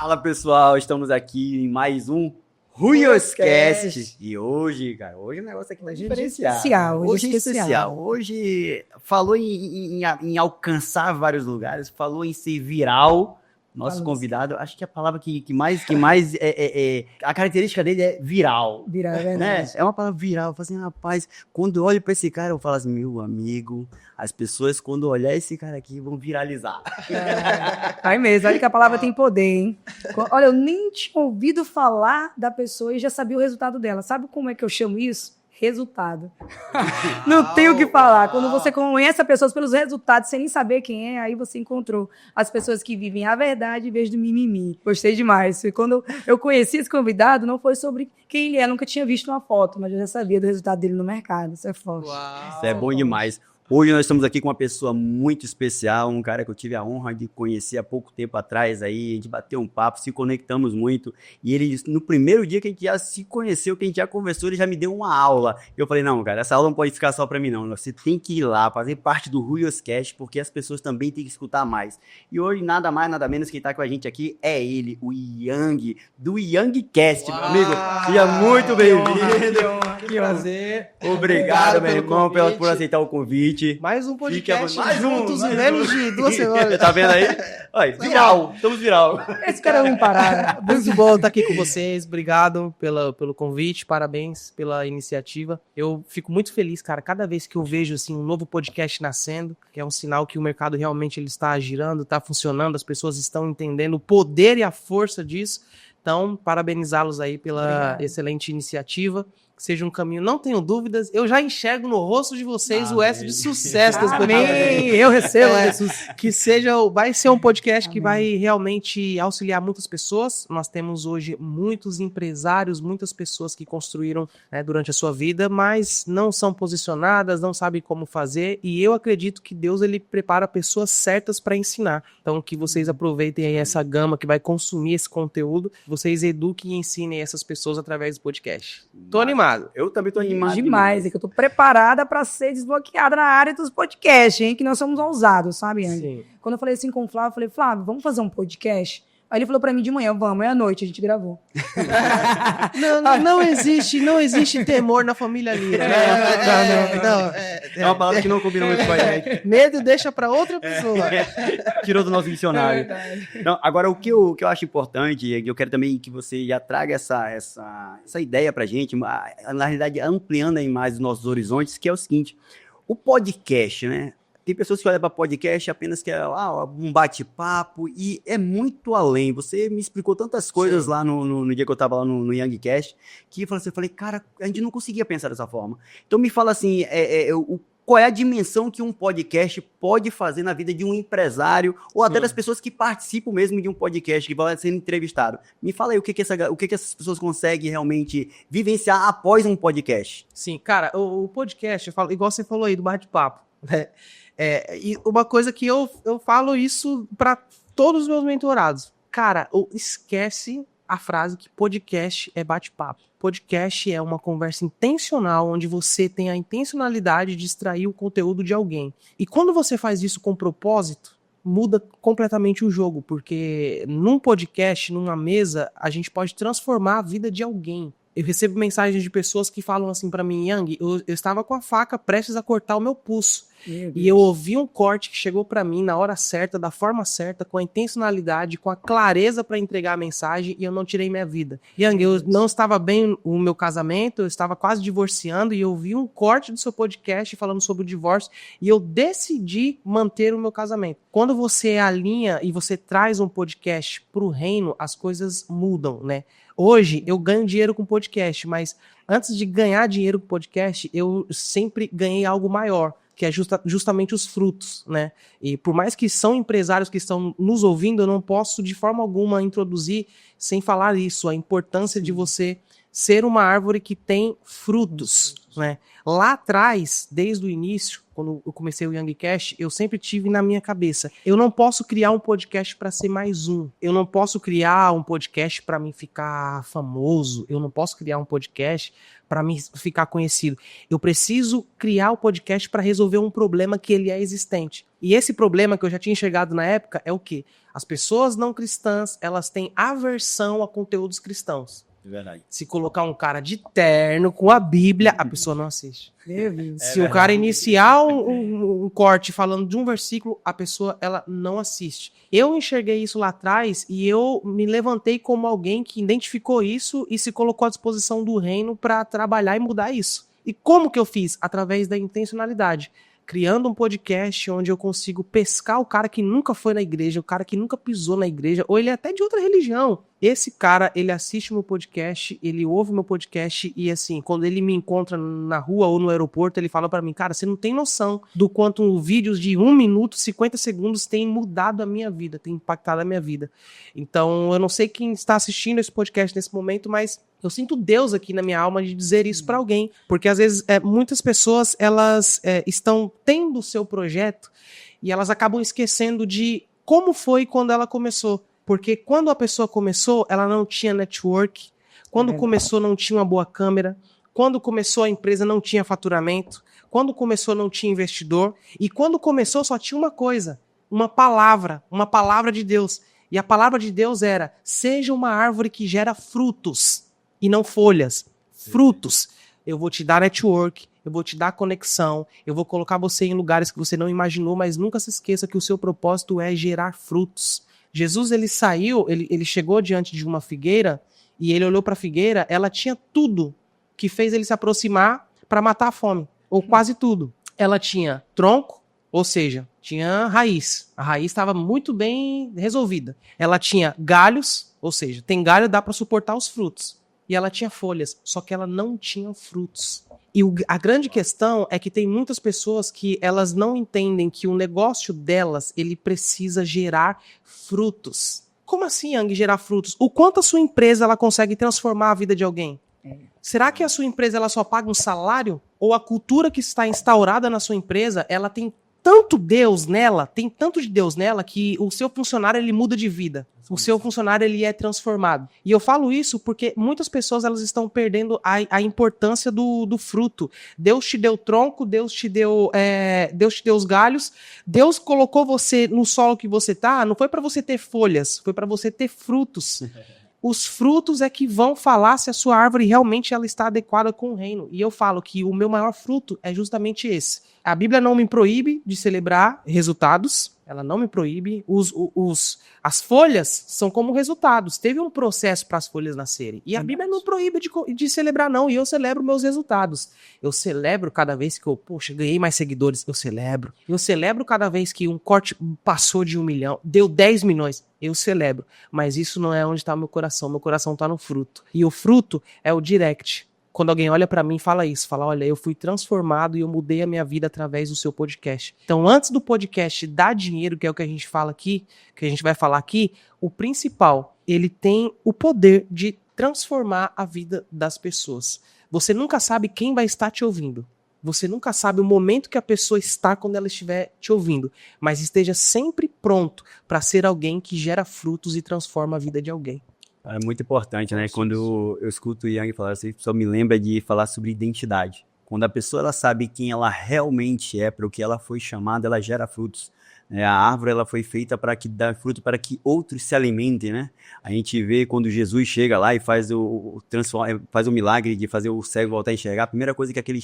Fala pessoal, estamos aqui em mais um Ruioscast. E hoje, cara, hoje o negócio aqui tá diferenciado. Hoje é especial. Hoje falou em alcançar vários lugares, falou em ser viral. Nosso convidado, acho que a palavra que mais a característica dele é viral. Viral, é verdade. Né? É uma palavra viral. Eu falo assim, rapaz, quando eu olho pra esse cara, eu falo assim, meu amigo, as pessoas quando olhar esse cara aqui vão viralizar. Aí mesmo, olha que a palavra tem poder, hein? Olha, eu nem tinha ouvido falar da pessoa e já sabia o resultado dela. Sabe como é que eu chamo isso? Resultado. Não tenho o que falar. Quando você conhece a pessoa pelos resultados, sem nem saber quem é, aí você encontrou as pessoas que vivem a verdade em vez do mimimi. Gostei demais. E quando eu conheci esse convidado, não foi sobre quem ele é. Eu nunca tinha visto uma foto, mas eu já sabia do resultado dele no mercado. Isso é forte. Uau. Isso é bom demais. Hoje nós estamos aqui com uma pessoa muito especial, um cara que eu tive a honra de conhecer há pouco tempo atrás, aí, a gente bateu um papo, se conectamos muito, e ele, no primeiro dia que a gente já se conheceu, que a gente já conversou, ele já me deu uma aula. Eu falei, não, cara, essa aula não pode ficar só pra mim, não. Você tem que ir lá, fazer parte do Ruioscast, porque as pessoas também têm que escutar mais. E hoje, nada mais, nada menos, quem tá com a gente aqui é ele, o Yang, do Yangcast, meu amigo. Seja muito bem-vindo. Que prazer. Obrigado, meu irmão, por aceitar o convite. Mais um podcast mais juntos em menos de 2 semanas. Tá vendo aí? Olha, viral, estamos viral. Esse cara não parar. Muito bom estar aqui com vocês. Obrigado pelo convite, parabéns pela iniciativa. Eu fico muito feliz, cara, cada vez que eu vejo assim, um novo podcast nascendo, que é um sinal que o mercado realmente ele está girando, está funcionando, as pessoas estão entendendo o poder e a força disso. Então, parabenizá-los aí pela excelente iniciativa. Que seja um caminho, não tenho dúvidas, eu já enxergo no rosto de vocês o S de sucesso desse podcast. Eu recebo, Jesus. Que vai ser um podcast que vai realmente auxiliar muitas pessoas. Nós temos hoje muitos empresários, muitas pessoas que construíram durante a sua vida, mas não são posicionadas, não sabem como fazer, e eu acredito que Deus ele prepara pessoas certas para ensinar. Então que vocês aproveitem aí essa gama que vai consumir esse conteúdo, vocês eduquem e ensinem essas pessoas através do podcast. Tô animado. Eu também tô animado. Demais, é que eu tô preparada para ser desbloqueada na área dos podcasts, hein? Que nós somos ousados, sabe, Andy? Sim. Quando eu falei assim com o Flávio, eu falei, Flávio, vamos fazer um podcast? Aí ele falou pra mim de manhã, vamos, é à noite, a gente gravou. Não existe temor na família Lira. É uma palavra que não combina muito com a gente. Medo deixa pra outra pessoa. Tirou do nosso dicionário. Então, agora, o que eu acho importante, eu quero também que você já traga essa ideia pra gente, na realidade, ampliando aí mais os nossos horizontes, que é o seguinte, o podcast, né? Tem pessoas que olham para podcast apenas que é um bate-papo e é muito além. Você me explicou tantas coisas lá no dia que eu estava lá no Yangcast que eu falei, cara, a gente não conseguia pensar dessa forma. Então me fala assim, qual é a dimensão que um podcast pode fazer na vida de um empresário ou até das pessoas que participam mesmo de um podcast, que vão sendo entrevistado. Me fala aí o que essas pessoas conseguem realmente vivenciar após um podcast. Sim, cara, o podcast, eu falo, igual você falou aí do bate-papo, né? E uma coisa que eu falo isso para todos os meus mentorados. Cara, esquece a frase que podcast é bate-papo. Podcast é uma conversa intencional, onde você tem a intencionalidade de extrair o conteúdo de alguém. E quando você faz isso com propósito, muda completamente o jogo, porque num podcast, numa mesa, a gente pode transformar a vida de alguém. Eu recebo mensagens de pessoas que falam assim pra mim, Yang, eu estava com a faca prestes a cortar o meu pulso. E eu ouvi um corte que chegou pra mim na hora certa, da forma certa, com a intencionalidade, com a clareza pra entregar a mensagem, e eu não tirei minha vida. Yang, eu não estava bem no meu casamento, eu estava quase divorciando, e eu vi um corte do seu podcast falando sobre o divórcio, e eu decidi manter o meu casamento. Quando você alinha e você traz um podcast pro reino, as coisas mudam, né? Hoje, eu ganho dinheiro com podcast, mas antes de ganhar dinheiro com podcast, eu sempre ganhei algo maior, que é justamente os frutos, né? E por mais que são empresários que estão nos ouvindo, eu não posso de forma alguma introduzir sem falar isso, a importância de você ser uma árvore que tem frutos, né? Lá atrás, desde o início, quando eu comecei o Yangcast, eu sempre tive na minha cabeça, eu não posso criar um podcast para ser mais um. Eu não posso criar um podcast para mim ficar famoso. Eu não posso criar um podcast para mim ficar conhecido. Eu preciso criar o podcast para resolver um problema que ele é existente. E esse problema que eu já tinha enxergado na época é o quê? As pessoas não cristãs, elas têm aversão a conteúdos cristãos. Verdade. Se colocar um cara de terno com a Bíblia, a pessoa não assiste. Meu Deus. Se o cara iniciar um corte falando de um versículo, a pessoa ela não assiste. Eu enxerguei isso lá atrás e eu me levantei como alguém que identificou isso e se colocou à disposição do reino para trabalhar e mudar isso. E como que eu fiz? Através da intencionalidade. Criando um podcast onde eu consigo pescar o cara que nunca foi na igreja, o cara que nunca pisou na igreja, ou ele é até de outra religião. Esse cara, ele assiste o meu podcast, ele ouve o meu podcast e assim, quando ele me encontra na rua ou no aeroporto, ele fala pra mim, cara, você não tem noção do quanto vídeos de 1 minuto, 50 segundos têm mudado a minha vida, têm impactado a minha vida. Então, eu não sei quem está assistindo esse podcast nesse momento, mas eu sinto Deus aqui na minha alma de dizer isso pra alguém, porque às vezes muitas pessoas, elas estão tendo o seu projeto e elas acabam esquecendo de como foi quando ela começou. Porque quando a pessoa começou, ela não tinha network. Quando começou, não tinha uma boa câmera. Quando começou, a empresa não tinha faturamento. Quando começou, não tinha investidor. E quando começou, só tinha uma coisa. Uma palavra de Deus. E a palavra de Deus era, seja uma árvore que gera frutos e não folhas. Frutos. Eu vou te dar network, eu vou te dar conexão, eu vou colocar você em lugares que você não imaginou, mas nunca se esqueça que o seu propósito é gerar frutos. Jesus, ele saiu, ele chegou diante de uma figueira e ele olhou para a figueira, ela tinha tudo que fez ele se aproximar para matar a fome, ou quase tudo. Ela tinha tronco, ou seja, tinha raiz. A raiz estava muito bem resolvida. Ela tinha galhos, ou seja, tem galho, dá para suportar os frutos. E ela tinha folhas, só que ela não tinha frutos. E a grande questão é que tem muitas pessoas que elas não entendem que o negócio delas, ele precisa gerar frutos. Como assim, Yang, gerar frutos? O quanto a sua empresa ela consegue transformar a vida de alguém? Será que a sua empresa ela só paga um salário? Ou a cultura que está instaurada na sua empresa, ela tem tanto Deus nela, tem tanto de Deus nela, que o seu funcionário ele muda de vida. O seu funcionário ele é transformado. E eu falo isso porque muitas pessoas elas estão perdendo a importância do fruto. Deus te deu tronco, Deus te deu os galhos, Deus colocou você no solo que você tá, não foi para você ter folhas, foi para você ter frutos. Os frutos é que vão falar se a sua árvore realmente ela está adequada com o reino. E eu falo que o meu maior fruto é justamente esse. A Bíblia não me proíbe de celebrar resultados. Ela não me proíbe. As folhas são como resultados. Teve um processo para as folhas nascerem. E a Bíblia não proíbe de celebrar, não. E eu celebro meus resultados. Eu celebro cada vez que eu, ganhei mais seguidores. Eu celebro. Eu celebro cada vez que um corte passou de 1 milhão, deu 10 milhões. Eu celebro. Mas isso não é onde está o meu coração. Meu coração está no fruto. E o fruto é o direct. Quando alguém olha pra mim e fala isso, fala, olha, eu fui transformado e eu mudei a minha vida através do seu podcast. Então, antes do podcast dar dinheiro, que é o que a gente fala aqui, que a gente vai falar aqui, o principal, ele tem o poder de transformar a vida das pessoas. Você nunca sabe quem vai estar te ouvindo. Você nunca sabe o momento que a pessoa está quando ela estiver te ouvindo. Mas esteja sempre pronto para ser alguém que gera frutos e transforma a vida de alguém. É muito importante, né? Quando eu escuto o Yang falar assim, só me lembra de falar sobre identidade. Quando a pessoa ela sabe quem ela realmente é, para o que ela foi chamada, ela gera frutos. A árvore ela foi feita para que dá fruto para que outros se alimentem, né? A gente vê quando Jesus chega lá e faz o milagre de fazer o cego voltar a enxergar. A primeira coisa que aquele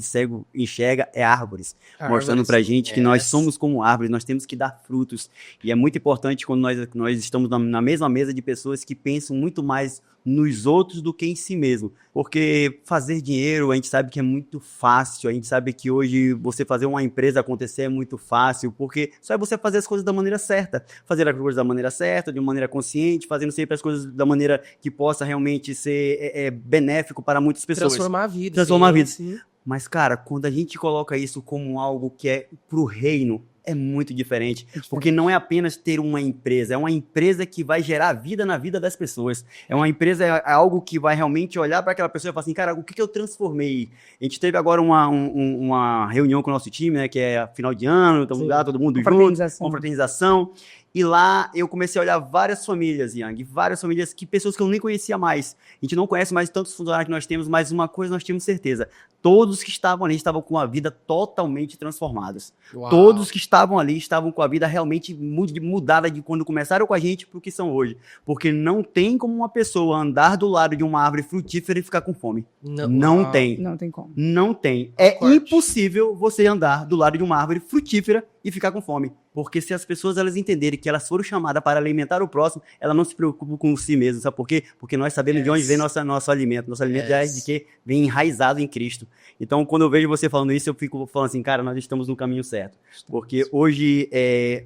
cego enxerga é árvores, mostrando pra gente que nós somos como árvores, nós temos que dar frutos. E é muito importante quando nós estamos na mesma mesa de pessoas que pensam muito mais nos outros do que em si mesmo. Porque fazer dinheiro, a gente sabe que é muito fácil, a gente sabe que hoje você fazer uma empresa acontecer é muito fácil, porque só é você fazer as coisas da maneira certa. Fazer as coisas da maneira certa, de uma maneira consciente, fazendo sempre as coisas da maneira que possa realmente ser benéfico para muitas pessoas. Transformar a vida. Transformar a vida. Sim. Mas, cara, quando a gente coloca isso como algo que é pro reino, é muito diferente, porque não é apenas ter uma empresa, é uma empresa que vai gerar vida na vida das pessoas, é uma empresa, é algo que vai realmente olhar para aquela pessoa e falar assim, cara, o que eu transformei? A gente teve agora uma reunião com o nosso time, né, que é final de ano, estamos lá, todo mundo junto, confraternização, E lá eu comecei a olhar várias famílias, Yang, várias famílias, pessoas que eu nem conhecia mais. A gente não conhece mais tantos funcionários que nós temos, mas uma coisa nós tínhamos certeza. Todos que estavam ali estavam com a vida totalmente transformadas. Uau. Todos que estavam ali estavam com a vida realmente mudada de quando começaram com a gente para o que são hoje. Porque não tem como uma pessoa andar do lado de uma árvore frutífera e ficar com fome. Não tem. Não tem como. Não tem. É Corte. impossível você andar do lado de uma árvore frutífera e ficar com fome. Porque se as pessoas elas entenderem que elas foram chamadas para alimentar o próximo, elas não se preocupam com si mesmas. Sabe por quê? Porque nós sabemos de onde vem nosso alimento. Nosso alimento já é de que vem enraizado em Cristo. Então, quando eu vejo você falando isso, eu fico falando assim, cara, nós estamos no caminho certo. Porque hoje,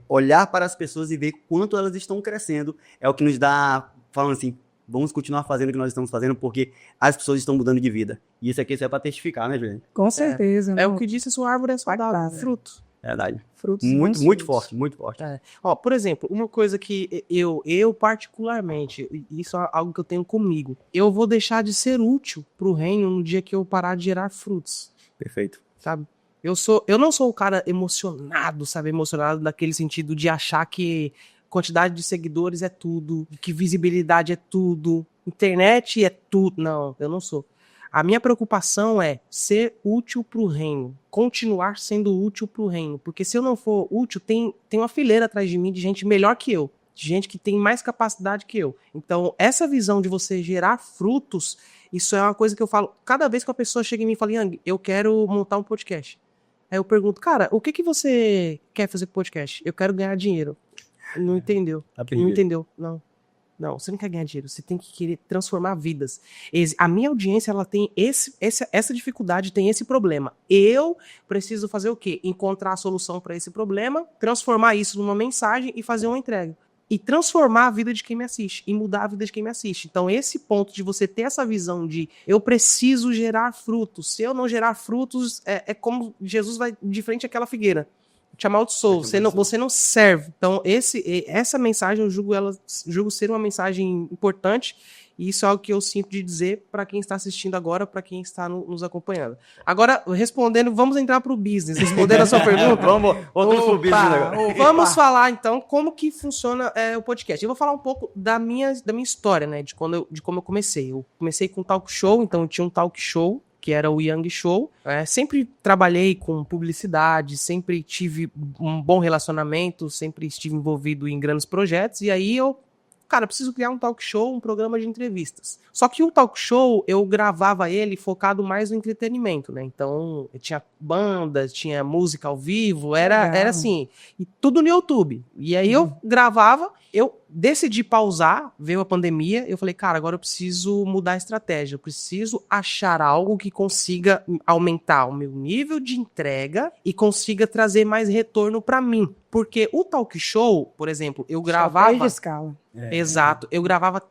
olhar para as pessoas e ver quanto elas estão crescendo é o que nos dá, falando assim, vamos continuar fazendo o que nós estamos fazendo, porque as pessoas estão mudando de vida. E isso aqui é para testificar, né, Juliane? Com certeza. É o que disse, sua árvore é saudável, fruto. Verdade. Frutos Muito bons. forte, muito forte. Ó, por exemplo, uma coisa que eu particularmente, isso é algo que eu tenho comigo, eu vou deixar de ser útil pro reino no dia que eu parar de gerar frutos, Perfeito. sabe? Eu não sou o cara emocionado, sabe? Emocionado naquele sentido de achar que quantidade de seguidores é tudo, que visibilidade é tudo, internet é tudo. Não, eu não sou. A minha preocupação é ser útil para o reino, continuar sendo útil para o reino, porque se eu não for útil, tem uma fileira atrás de mim de gente melhor que eu, de gente que tem mais capacidade que eu. Então, essa visão de você gerar frutos, isso é uma coisa que eu falo, cada vez que a pessoa chega em mim e fala, Yang, eu quero montar um podcast. Aí eu pergunto, cara, o que você quer fazer com podcast? Eu quero ganhar dinheiro. Não entendeu. Não entendeu, não. Não, você não quer ganhar dinheiro, você tem que querer transformar vidas. A minha audiência, ela tem essa dificuldade, tem esse problema. Eu preciso fazer o quê? Encontrar a solução para esse problema, transformar isso numa mensagem e fazer uma entrega. E transformar a vida de quem me assiste, e mudar a vida de quem me assiste. Então, esse ponto de você ter essa visão de eu preciso gerar frutos. Se eu não gerar frutos, é como Jesus vai de frente àquela figueira. Te amaldiçoou, você não serve. Então, essa mensagem, eu julgo ser uma mensagem importante, e isso é algo que eu sinto de dizer para quem está assistindo agora, para quem está nos acompanhando. Agora, vamos entrar para o business, respondendo a sua pergunta. Vamos pro business agora. Vamos falar, então, como que funciona o podcast. Eu vou falar um pouco da minha história, né, de como eu comecei. Eu comecei com um talk show, então eu tinha um talk show, que era o Yang Show. Sempre trabalhei com publicidade, sempre tive um bom relacionamento, sempre estive envolvido em grandes projetos, e aí preciso criar um talk show, um programa de entrevistas. Só que o talk show, eu gravava ele focado mais no entretenimento, né? Então, tinha banda, tinha música ao vivo, era assim, e tudo no YouTube. E aí eu gravava, eu decidi pausar, veio a pandemia, eu falei, cara, agora eu preciso mudar a estratégia, eu preciso achar algo que consiga aumentar o meu nível de entrega e consiga trazer mais retorno para mim. Porque o talk show, por exemplo, eu gravava... de escala. Exato, eu gravava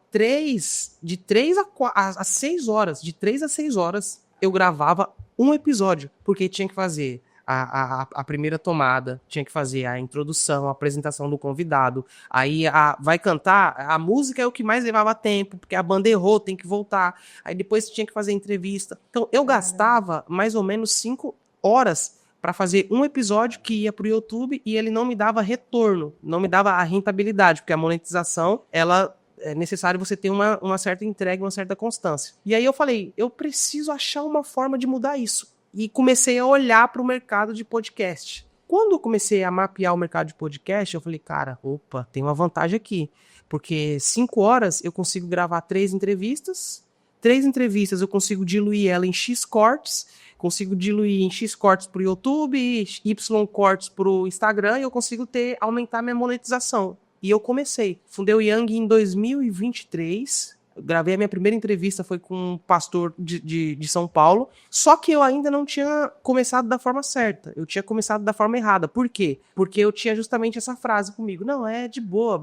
de 3 a 6 horas, de 3 a 6 horas, eu gravava um episódio, porque tinha que fazer a primeira tomada, tinha que fazer a introdução, a apresentação do convidado, aí vai cantar, a música é o que mais levava tempo, porque a banda errou, tem que voltar, aí depois tinha que fazer a entrevista. Então eu gastava mais ou menos 5 horas para fazer um episódio que ia pro YouTube e ele não me dava retorno, não me dava a rentabilidade, porque a monetização, ela é necessário você ter uma certa entrega, uma certa constância. E aí eu falei, eu preciso achar uma forma de mudar isso. E comecei a olhar para o mercado de podcast. Quando eu comecei a mapear o mercado de podcast, eu falei, cara, opa, tem uma vantagem aqui. Porque 5 horas eu consigo gravar 3 entrevistas. 3 entrevistas eu consigo diluir ela em X cortes. Consigo diluir em X cortes para o YouTube, Y cortes para o Instagram. E eu consigo aumentar minha monetização. E eu comecei. Fundei o Yang em 2023. Gravei a minha primeira entrevista, foi com um pastor de São Paulo, só que eu ainda não tinha começado da forma certa, eu tinha começado da forma errada. Por quê? Porque eu tinha justamente essa frase comigo, não, é de boa,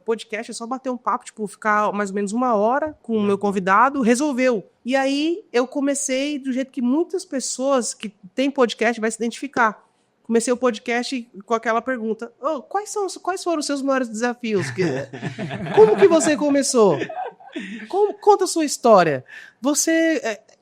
podcast é só bater um papo, tipo, ficar mais ou menos 1 hora com o meu convidado, resolveu. E aí eu comecei do jeito que muitas pessoas que têm podcast vai se identificar. Comecei o podcast com aquela pergunta, quais foram os seus maiores desafios? Como que você começou? Conta a sua história.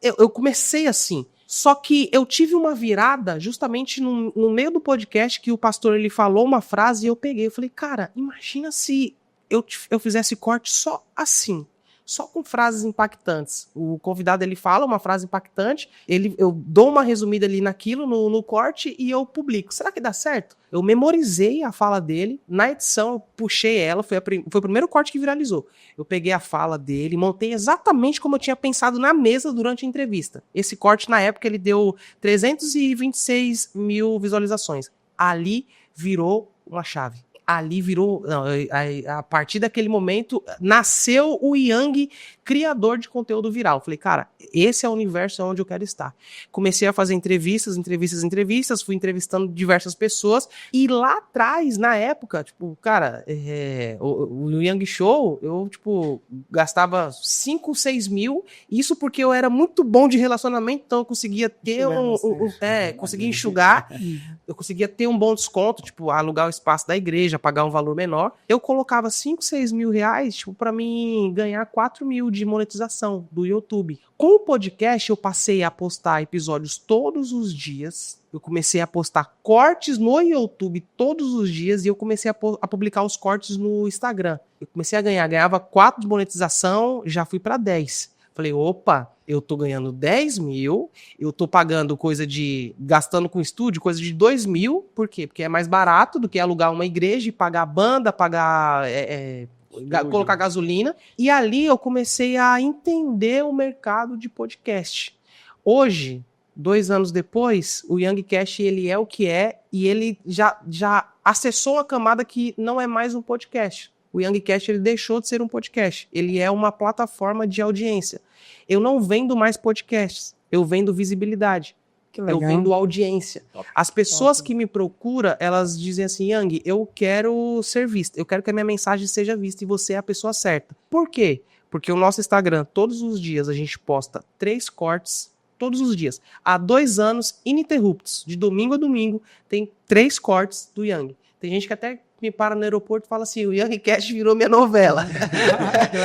Eu comecei assim. Só que eu tive uma virada justamente no meio do podcast que o pastor ele falou uma frase e eu peguei. Eu falei, cara, imagina se eu fizesse corte só assim. Só com frases impactantes. O convidado ele fala uma frase impactante, eu dou uma resumida ali naquilo, no corte, e eu publico. Será que dá certo? Eu memorizei a fala dele, na edição eu puxei ela, foi o primeiro corte que viralizou. Eu peguei a fala dele, montei exatamente como eu tinha pensado na mesa durante a entrevista. Esse corte, na época, ele deu 326 mil visualizações. Ali virou uma chave. Ali virou, não, a partir daquele momento, nasceu o Yang, criador de conteúdo viral. Falei, cara, esse é o universo onde eu quero estar. Comecei a fazer entrevistas, fui entrevistando diversas pessoas, e lá atrás, na época, tipo, cara, o Yang Show, eu, tipo, gastava 5, 6 mil, isso porque eu era muito bom de relacionamento, então eu conseguia ter conseguia enxugar, eu conseguia ter um bom desconto, tipo, alugar o espaço da igreja, pagar um valor menor, eu colocava 5, 6 mil reais, tipo, pra mim ganhar 4 mil de monetização do YouTube. Com o podcast, eu passei a postar episódios todos os dias, eu comecei a postar cortes no YouTube todos os dias e eu comecei a publicar os cortes no Instagram. Eu comecei a ganhava 4 de monetização, já fui pra 10. Falei, opa, eu tô ganhando 10 mil, eu tô pagando gastando com estúdio, coisa de 2 mil, por quê? Porque é mais barato do que alugar uma igreja e pagar banda, colocar gasolina. E ali eu comecei a entender o mercado de podcast. Hoje, 2 anos depois, o YangCast, ele é o que é, e ele já acessou uma camada que não é mais um podcast. O YangCast, ele deixou de ser um podcast. Ele é uma plataforma de audiência. Eu não vendo mais podcasts. Eu vendo visibilidade. Eu vendo audiência. As pessoas que me procuram, elas dizem assim, Yang, eu quero ser vista. Eu quero que a minha mensagem seja vista e você é a pessoa certa. Por quê? Porque o nosso Instagram, todos os dias, a gente posta 3 cortes. Todos os dias. Há 2 anos, ininterruptos. De domingo a domingo, tem 3 cortes do Yang. Tem gente que até me para no aeroporto e fala assim, o YangCast virou minha novela.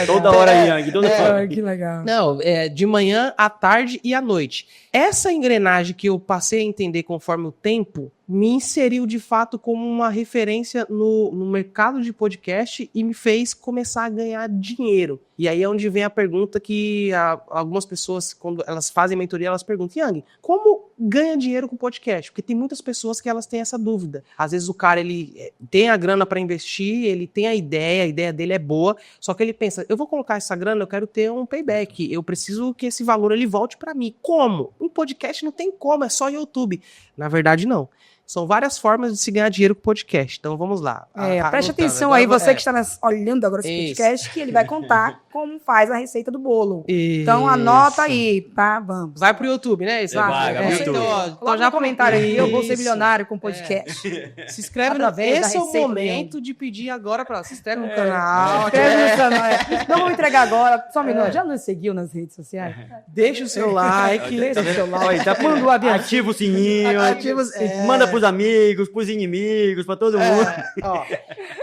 Toda hora, Yang, toda hora. Que legal. Não, de manhã, à tarde e à noite. Essa engrenagem que eu passei a entender conforme o tempo, me inseriu de fato como uma referência no mercado de podcast e me fez começar a ganhar dinheiro. E aí é onde vem a pergunta que algumas pessoas, quando elas fazem mentoria, elas perguntam, Yang, como ganha dinheiro com podcast? Porque tem muitas pessoas que elas têm essa dúvida. Às vezes o cara, ele tem a grana para investir, ele tem a ideia dele é boa, só que ele pensa, eu vou colocar essa grana, eu quero ter um payback, eu preciso que esse valor ele volte para mim. Como? Um podcast não tem como, é só YouTube. Na verdade, não. São várias formas de se ganhar dinheiro com podcast. Então, vamos lá. Preste atenção aí, você que está olhando agora esse podcast, que ele vai contar como faz a receita do bolo. Isso. Então, anota aí, tá? Vamos. Vai pro YouTube, né? Vai pro YouTube. Então, já comentário aí, eu vou ser milionário com podcast. Se inscreve esse é o momento de pedir agora para se inscreve no canal. Se inscreve no canal. Não vou entregar agora. Só um minuto. Já nos seguiu nas redes sociais? Deixa o seu like. Deixa o seu like. Manda o avião. Ativa o sininho. Manda pros amigos, pros inimigos, pra todo mundo.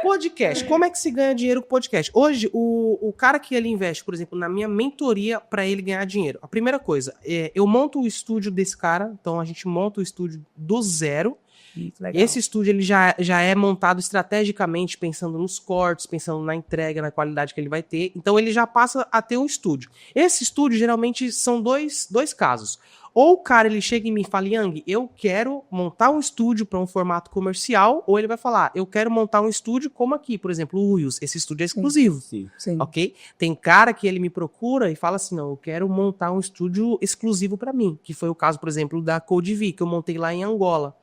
Podcast. Como é que se ganha dinheiro com podcast? Hoje, o cara que ele investe, por exemplo, na minha mentoria para ele ganhar dinheiro. A primeira coisa, eu monto o estúdio desse cara. Então, a gente monta o estúdio do zero. Esse estúdio ele já é montado estrategicamente, pensando nos cortes, pensando na entrega, na qualidade que ele vai ter. Então, ele já passa a ter um estúdio. Esse estúdio, geralmente, são dois casos. Ou o cara ele chega em mim e fala, Yang, eu quero montar um estúdio para um formato comercial, ou ele vai falar, eu quero montar um estúdio como aqui, por exemplo, o Wills, esse estúdio é exclusivo, Sim. Ok? Tem cara que ele me procura e fala assim, não, eu quero montar um estúdio exclusivo para mim, que foi o caso, por exemplo, da CodeV, que eu montei lá em Angola.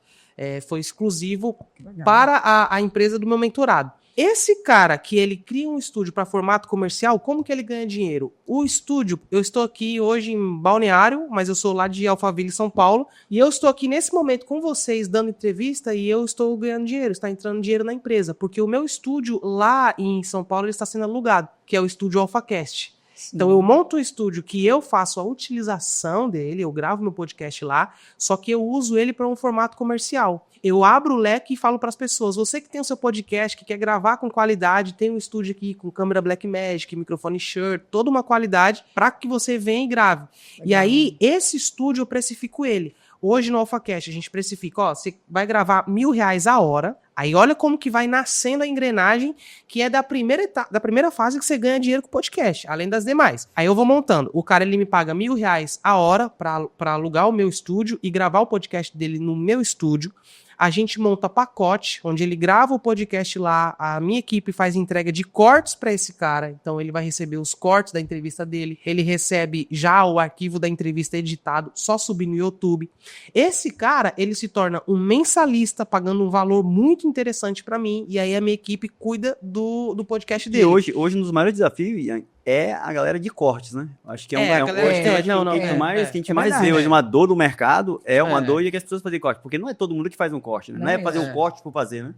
Foi exclusivo para a empresa do meu mentorado. Esse cara que ele cria um estúdio para formato comercial, como que ele ganha dinheiro? O estúdio, eu estou aqui hoje em Balneário, mas eu sou lá de Alphaville, São Paulo, e eu estou aqui nesse momento com vocês dando entrevista e eu estou ganhando dinheiro, está entrando dinheiro na empresa, porque o meu estúdio lá em São Paulo ele está sendo alugado, que é o estúdio AlphaCast. Sim. Então eu monto um estúdio que eu faço a utilização dele, eu gravo meu podcast lá, só que eu uso ele para um formato comercial. Eu abro o leque e falo para as pessoas, você que tem o seu podcast, que quer gravar com qualidade, tem um estúdio aqui com câmera Blackmagic, microfone Shure, toda uma qualidade para que você venha e grave. Legal. E aí, esse estúdio eu precifico ele. Hoje no AlphaCast a gente precifica, ó, você vai gravar R$1.000 a hora, aí olha como que vai nascendo a engrenagem, que é da primeira fase que você ganha dinheiro com o podcast, além das demais. Aí eu vou montando, o cara ele me paga R$1.000 a hora para alugar o meu estúdio e gravar o podcast dele no meu estúdio. A gente monta pacote, onde ele grava o podcast lá, a minha equipe faz entrega de cortes para esse cara, então ele vai receber os cortes da entrevista dele, ele recebe já o arquivo da entrevista editado, só subir no YouTube. Esse cara, ele se torna um mensalista, pagando um valor muito interessante para mim, e aí a minha equipe cuida do podcast dele. E hoje um dos maiores desafios, Ian, é a galera de cortes, né? Acho que a gente mais vê hoje uma dor do mercado, uma dor e que as pessoas fazem corte, porque não é todo mundo que faz um corte, né? Não é fazer um corte por fazer, né?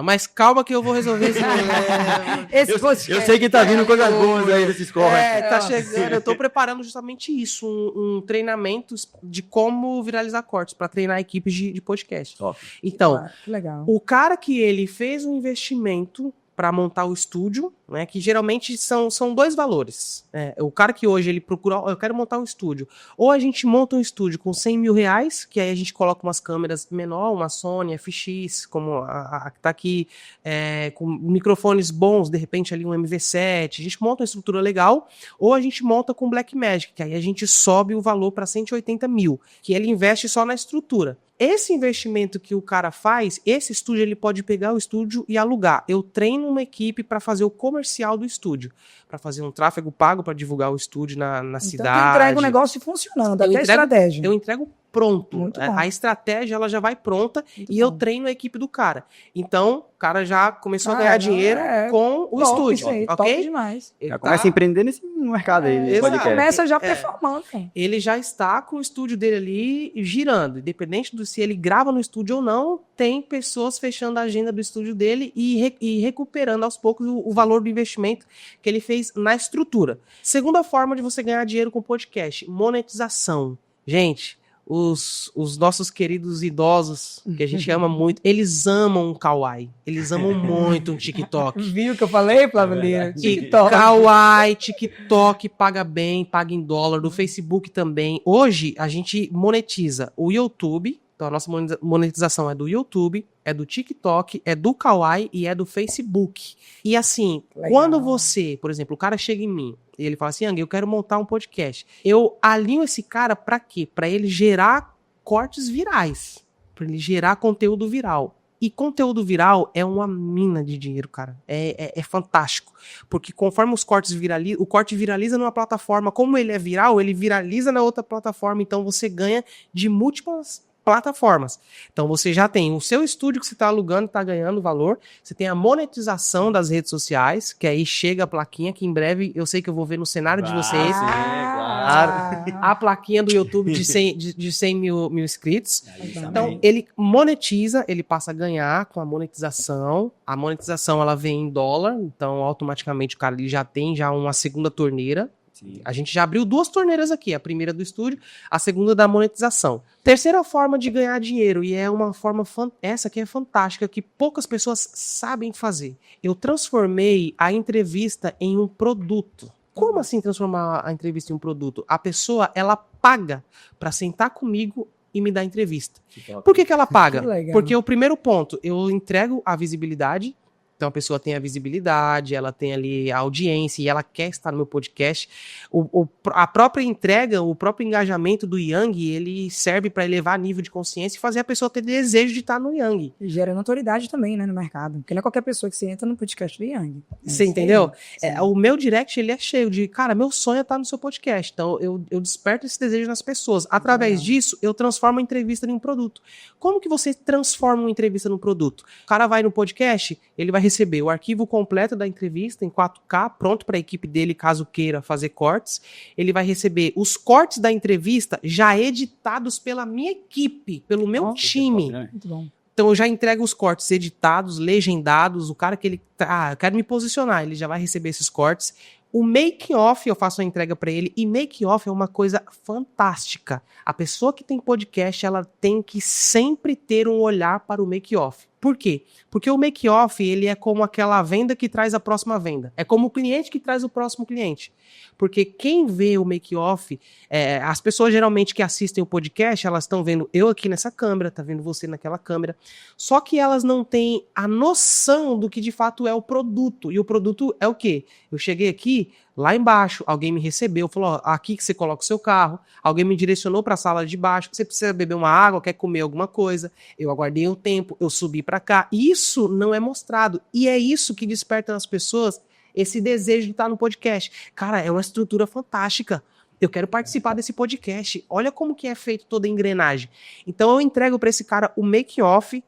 Mas calma que eu vou resolver esse problema. Eu sei que tá vindo coisas boas aí desses cortes. Tá chegando, eu tô preparando justamente isso, um treinamento de como viralizar cortes, para treinar equipes de podcast. Top. Então, legal. O cara que ele fez um investimento para montar o estúdio, né, que geralmente são dois valores. O cara que hoje ele procura, eu quero montar um estúdio. Ou a gente monta um estúdio com R$100.000, que aí a gente coloca umas câmeras menor, uma Sony FX, como a que tá aqui, com microfones bons, de repente ali um MV7, a gente monta uma estrutura legal, ou a gente monta com Blackmagic, que aí a gente sobe o valor para R$180.000, que ele investe só na estrutura. Esse investimento que o cara faz, esse estúdio ele pode pegar o estúdio e alugar. Eu treino uma equipe para fazer o comercial do estúdio, para fazer um tráfego pago para divulgar o estúdio na cidade. Então tu entrega o negócio funcionando, até a estratégia. Eu entrego pronto. A estratégia ela já vai pronta e eu treino a equipe do cara. Então, o cara já começou a ganhar dinheiro com o estúdio. Aí, ok? Top demais. Já começa a empreender nesse mercado aí. Começa já performando. Ele já está com o estúdio dele ali girando. Independente se ele grava no estúdio ou não, tem pessoas fechando a agenda do estúdio dele e recuperando aos poucos o valor do investimento que ele fez na estrutura. Segunda forma de você ganhar dinheiro com podcast, monetização. Gente, os nossos queridos idosos, que a gente ama muito, eles amam um Kawaii. Eles amam muito um TikTok. Viu o que eu falei, Flávio? TikTok. Kawaii, TikTok paga bem, paga em dólar, do Facebook também. Hoje, a gente monetiza o YouTube. Então, a nossa monetização é do YouTube, é do TikTok, é do Kawaii e é do Facebook. E assim, quando você, por exemplo, o cara chega em mim e ele fala assim, Yang, eu quero montar um podcast. Eu alinho esse cara pra quê? Pra ele gerar cortes virais. Pra ele gerar conteúdo viral. E conteúdo viral é uma mina de dinheiro, cara. É fantástico. Porque conforme os cortes viralizam, o corte viraliza numa plataforma, como ele é viral, ele viraliza na outra plataforma, então você ganha de múltiplas plataformas. Então você já tem o seu estúdio que você está alugando, está ganhando valor, você tem a monetização das redes sociais, que aí chega a plaquinha, que em breve eu sei que eu vou ver no cenário de vocês. Claro. A plaquinha do YouTube de 100 mil inscritos. Então ele monetiza, ele passa a ganhar com a monetização. A monetização ela vem em dólar, então automaticamente o cara ele já tem uma segunda torneira. Sim. A gente já abriu 2 torneiras aqui, a primeira do estúdio, a segunda da monetização. Terceira forma de ganhar dinheiro, e é uma forma, essa aqui é fantástica, que poucas pessoas sabem fazer. Eu transformei a entrevista em um produto. Como assim transformar a entrevista em um produto? A pessoa, ela paga para sentar comigo e me dar entrevista. Por que ela paga? Porque o primeiro ponto, eu entrego a visibilidade. Então a pessoa tem a visibilidade, ela tem ali a audiência e ela quer estar no meu podcast. A própria entrega, o próprio engajamento do Yang, ele serve para elevar nível de consciência e fazer a pessoa ter desejo de estar no Yang. E gera notoriedade também, né, no mercado. Porque não é qualquer pessoa que você entra no podcast do Yang. Você entendeu? O meu direct, ele é cheio de, cara, meu sonho é estar no seu podcast. Então eu desperto esse desejo nas pessoas. Através disso, eu transformo a entrevista em um produto. Como que você transforma uma entrevista num produto? O cara vai no podcast, ele vai receber o arquivo completo da entrevista em 4K, pronto para a equipe dele, caso queira fazer cortes. Ele vai receber os cortes da entrevista já editados pela minha equipe, pelo meu time. Muito bom. Então eu já entrego os cortes editados, legendados, o cara que ele eu quero me posicionar, ele já vai receber esses cortes. O make-off, eu faço a entrega para ele, e make-off é uma coisa fantástica. A pessoa que tem podcast, ela tem que sempre ter um olhar para o make-off. Por quê? Porque o make-off, ele é como aquela venda que traz a próxima venda. É como o cliente que traz o próximo cliente. Porque quem vê o make-off, as pessoas geralmente que assistem o podcast, elas estão vendo eu aqui nessa câmera, tá vendo você naquela câmera, só que elas não têm a noção do que de fato é o produto. E o produto é o quê? Eu cheguei aqui, lá embaixo, alguém me recebeu, falou, ó, aqui que você coloca o seu carro, alguém me direcionou para a sala de baixo, você precisa beber uma água, quer comer alguma coisa, eu aguardei um tempo, eu subi para cá. Isso não é mostrado, e é isso que desperta nas pessoas esse desejo de estar no podcast. Cara, é uma estrutura fantástica. Eu quero participar desse podcast. Olha como que é feito toda a engrenagem. Então eu entrego para esse cara o make-off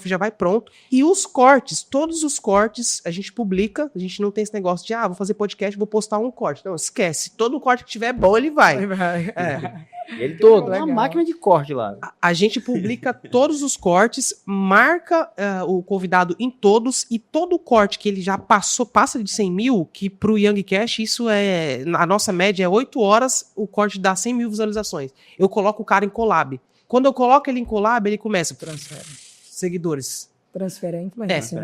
já vai pronto. E os cortes, todos os cortes a gente publica. A gente não tem esse negócio de, vou fazer podcast, vou postar um corte. Não, esquece. Todo corte que tiver bom, ele vai. Ele todo. Tem uma máquina de corte lá. A gente publica todos os cortes, marca o convidado em todos, e todo corte que ele já passa de 100 mil, que pro Youngcast isso a nossa média é 8 horas, o corte dá 100 mil visualizações. Eu coloco o cara em collab. Quando eu coloco ele em collab, ele começa, transfere seguidores. Transfere a influência.